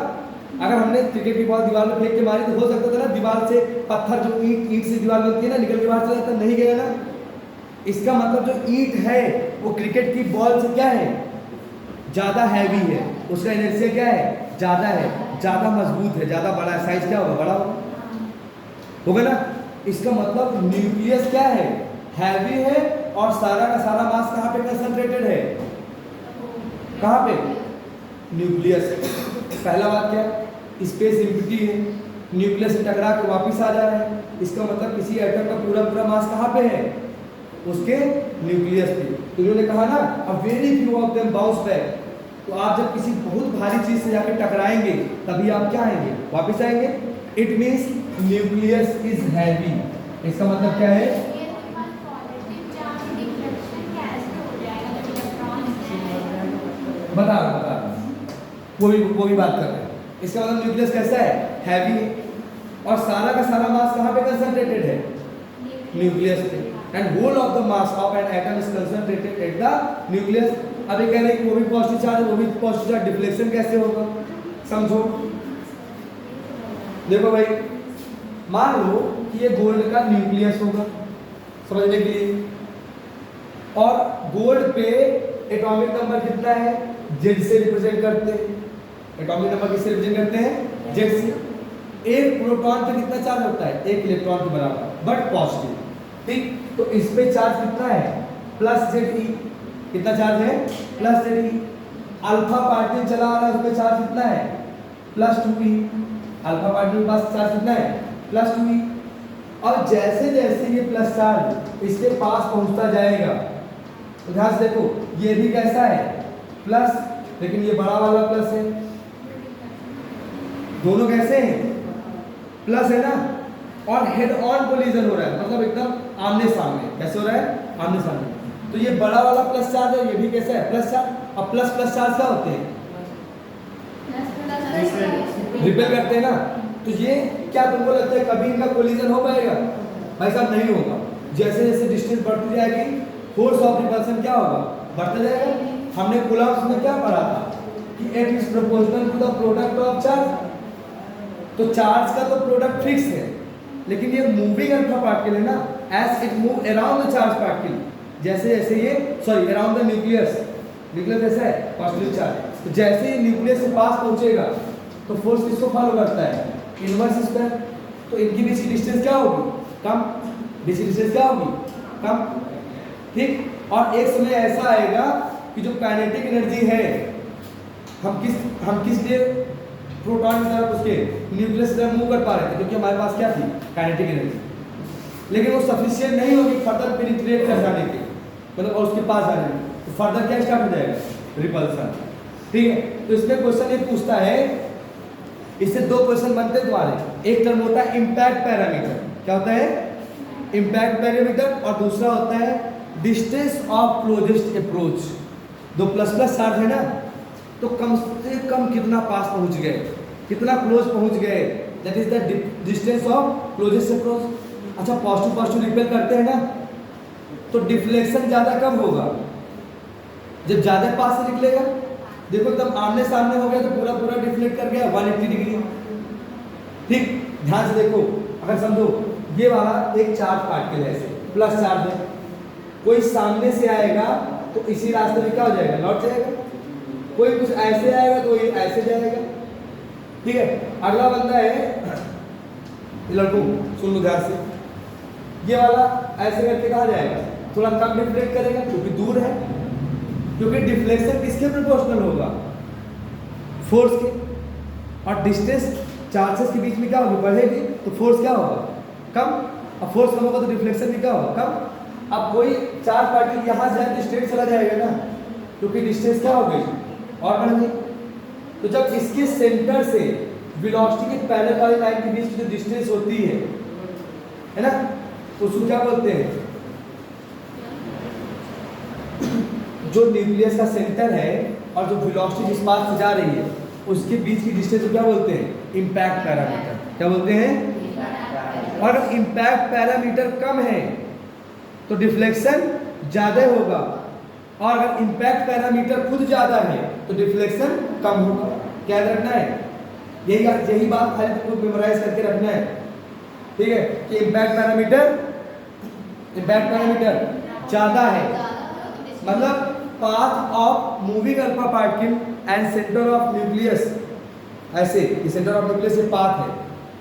अगर हमने क्रिकेट की बॉल दीवार में फेंक के मारी तो हो सकता था ना दीवार से पत्थर, जो ईंट से दीवार बनती है ना, निकल के बाहर चला जाता, नहीं गया ना। इसका मतलब जो ईंट है वो क्रिकेट की बॉल से क्या है? ज़्यादा हैवी है, उसका इनर्शिया क्या है? ज़्यादा है, ज़्यादा मजबूत है, ज़्यादा बड़ा है, साइज क्या होगा? बड़ा होगा ना। इसका मतलब न्यूक्लियस क्या है? हैवी है और सारा का सारा मास कहाँ पे कंसंट्रेटेड है? कहाँ पे? न्यूक्लियस। पहला बात क्या? स्पेस एम्प्टी है, न्यूक्लियस से टकरा के वापस आ जा रहा है। इसका मतलब किसी एटम का पूरा मास कहाँ पे है? उसके न्यूक्लियस पे। तो उन्होंने कहा ना, अ very few of them bounce back. तो आप जब किसी बहुत भारी चीज से जाकर टकराएंगे तभी आप क्या आएंगे? वापस आएंगे। It means nucleus is heavy. इसका मतलब क्या है? बता वो भी बात कर रहे हैं। इसका मतलब न्यूक्लियस कैसा है? हैवी है और सारा का सारा मास कहाँ पे कंसंट्रेटेड है? न्यूक्लियस पे। And whole of the mass of an atom is concentrated at the nucleus. अब ये कह रहे हैं कि वो भी पॉजिटिव चार्ज है, वो भी पॉजिटिव चार्ज, डिफ्लेक्शन कैसे होगा? समझो। देखो भाई, मान लो कि ये गोल्ड का न्यूक्लियस होगा, समझने के लिए, और गोल्ड पे एटॉमिक नंबर कितना है? जेड से रिप्रेजेंट करते हैं। एटॉमिक नंबर किससे रिप्रेजेंट करते हैं? जेड से। एक प्रोटॉन पे कितना चार्ज होता है? एक इलेक्ट्रॉन के बराबर, बट पॉजिटिव, ठीक। तो इस पे चार्ज कितना है? प्लस जेड ई। कितना चार्ज है? प्लस जेड ई। अल्फा पार्टिकल चला आ रहा है, उस पे चार्ज कितना है? Plus 2e। अल्फा पार्टिकल के पास चार्ज कितना है? Plus 2e। और जैसे जैसे ये प्लस चार्ज इसके पास पहुंचता जाएगा, तो ध्यान से देखो, ये भी कैसा है? प्लस, लेकिन ये बड़ा वाला प्लस है। दोनों कैसे हैं? प्लस है ना। और हेड ऑन कोलिजन हो रहा है, मतलब एकदम आमने सामने। कैसे हो रहा है? आमने सामने। तो ये बड़ा वाला प्लस चार्ज है, ये भी कैसा है? Plus charge. और प्लस प्लस चार्ज क्या होते हैं? रिपेल करते हैं ना। तो ये क्या तुमको लगता है कभी इनका कोलिजन हो पाएगा? भाई साहब नहीं होगा। जैसे जैसे डिस्टेंस बढ़ती जाएगी, फोर्स ऑफ रिपल्सन क्या होगा? बढ़ता जाएगा। हमने कूलम्ब्स में क्या पढ़ा था कि F is proportional to the product of charge. तो चार्ज का तो प्रोडक्ट फिक्स है, लेकिन ये मूविंग अल्फा पार्टिकल है ना, as it move around the charge particle, जैसे जैसे ये sorry around the nucleus, nucleus कैसा है पॉजिटिव चार्ज, तो जैसे ही न्यूक्लियस से पास पहुंचेगा तो फोर्स किसको फॉलो करता है, इनवर्स स्क्वायर। तो इनकी बीच की डिस्टेंस क्या होगी, कम, बीच की डिस्टेंस क्या होगी, कम, ठीक। और एक समय ऐसा आएगा कि जो काइनेटिक एनर्जी है हम किस लिए प्रोटॉन की तरफ उसके न्यूक्लियस की तरफ मूव कर पा रहे थे, क्योंकि हमारे पास क्या थी, काइनेटिक एनर्जी, लेकिन वो सफिशिएंट नहीं होगी फर्दर पेनिट्रेट कर जाने के, मतलब और उसके पास जाने में, तो फर्दर क्या स्टार्ट हो जाएगा, रिपल्सन, ठीक है। तो इसमें क्वेश्चन ये पूछता है, इससे दो क्वेश्चन बनते हैं तुम्हारे, एक टर्म होता है इम्पैक्ट पैरामीटर, क्या होता है, इम्पैक्ट पैरामीटर, और दूसरा होता है डिस्टेंस ऑफ क्लोजेस्ट अप्रोच। दो प्लस प्लस चार्ज है ना, तो कम से कम कितना पास पहुंच गए, कितना क्लोज पहुंच गए, that is the distance of closest approach. अच्छा पॉजिटिव पॉजिटिव रिपेल करते हैं ना, तो डिफ्लेक्शन ज्यादा कब होगा, जब ज्यादा पास से निकलेगा। देखो तब आमने सामने हो गया तो पूरा पूरा डिफ्लेक्ट कर गया 180 डिग्री, ठीक। ध्यान से देखो, अगर समझो ये वाला एक चार्ज पार्टिकल है, ऐसे प्लस चार्ज है, कोई सामने से आएगा तो इसी रास्ते में क्या हो जाएगा, लौट जाएगा, कोई कुछ ऐसे आएगा तो ये ऐसे जाएगा, ठीक है। अगला बंदा है, ये लड़कों सुन लो ध्यान से, ये वाला ऐसे करके कहाँ जाएगा, थोड़ा कम डिफ्लेक्ट करेगा क्योंकि दूर है, क्योंकि डिफ्लेक्शन किसके प्रोपोर्शनल होगा, फोर्स के, और डिस्टेंस चार्जेस के बीच में क्या होगी, बढ़ेगी, तो फोर्स क्या होगा, कम, और फोर्स कम होगा तो डिफ्लेक्शन भी क्या होगा, कम। अब कोई चार्ज पार्टिकल यहाँ जाए तो स्ट्रेट चला जाएगा ना, क्योंकि डिस्टेंस क्या हो गई और बढ़ गई। तो जब इसके सेंटर से वेलोसिटी के पैरेलल वाली लाइन के बीच की जो डिस्टेंस होती है ना, उसको क्या बोलते हैं, जो न्यूक्लियस का सेंटर है और जो वेलोसिटी जिस पास से जा रही है उसके बीच की डिस्टेंस को क्या बोलते हैं, इम्पैक्ट पैरामीटर, क्या बोलते हैं। और इम्पैक्ट पैरामीटर कम है तो डिफ्लेक्शन ज्यादा होगा, और अगर इम्पैक्ट पैरामीटर खुद ज्यादा है तो डिफ्लेक्शन कम होगा। क्या याद रखना है, यही बात खाली तुमको मेमोराइज करके रखना है, ठीक है, कि इम्पैक्ट पैरामीटर ज्यादा है, मतलब path of moving alpha particle and centre of nucleus, ऐसे ये सेंटर ऑफ न्यूक्लियस से पाथ है,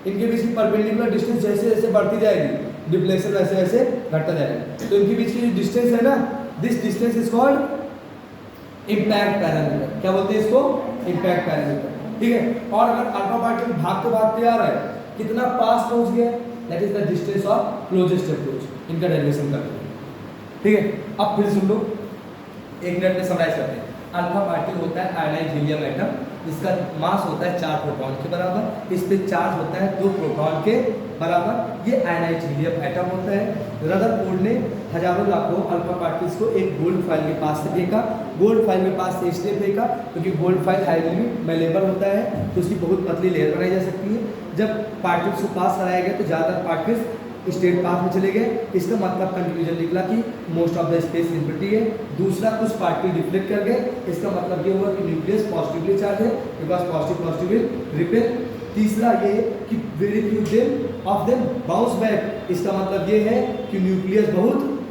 इनके बीच की परपेंडिकुलर डिस्टेंस जैसे जैसे बढ़ती जाएगी डिफ्लेक्शन वैसे वैसे घटता जाएगा। तो इनके बीच की जो डिस्टेंस है ना, this distance is called impact parameter, क्या बोलते हैं इसको, इम्पैक्ट पैरामीटर, ठीक है। और अगर अल्फा पार्टिकल भागते आ रहा है, कितना पास पहुंच गया, that is the distance of closest approach, इनका डेरिवेशन करते हैं, ठीक है। अब फिर सुन लो, एक मिनट में समराइज करते हैं। अल्फा पार्टिकल होता है आयनाइज्ड हीलियम एटम, जिसका मास होता है 4 प्रोटॉन के बराबर, इस पे चार्ज होता है 2 प्रोटॉन के बराबर, ये आयनाइज्ड हीलियम एटम होता है। रदरफोर्ड ने हजारों लाखों अल्फा पार्टिकल्स को एक गोल्ड फाइल के पास से फेंका, गोल्ड फाइल के पास से इसलिए फेंका क्योंकि गोल्ड फाइल हाईली मेलेबल होता है, तो उसकी बहुत पतली लेयर बनाई जा सकती है। जब पार्टिकल्स को पास कराया गया तो ज़्यादातर पार्टिकल्स स्टेट पाथ में चले गए, इसका मतलब कंक्लूजन निकला कि most of the space liberty है। दूसरा, कुछ पार्टिकल डिफ्लेक्ट कर गए, इसका मतलब ये हुआ कि न्यूक्लियस पॉजिटिवली चार्ज है, बिकॉज पॉजिटिव विल रिपेल। तीसरा ये कि very few of them bounce back, इसका मतलब ये है कि न्यूक्लियस बहुत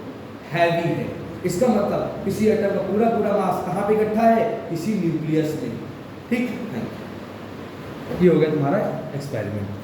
हैवी है, इसका मतलब किसी एटम का पूरा पूरा मास कहाँ पे इकट्ठा है, इसी न्यूक्लियस में, ठीक है। ये हो गया तुम्हारा एक्सपेरिमेंट।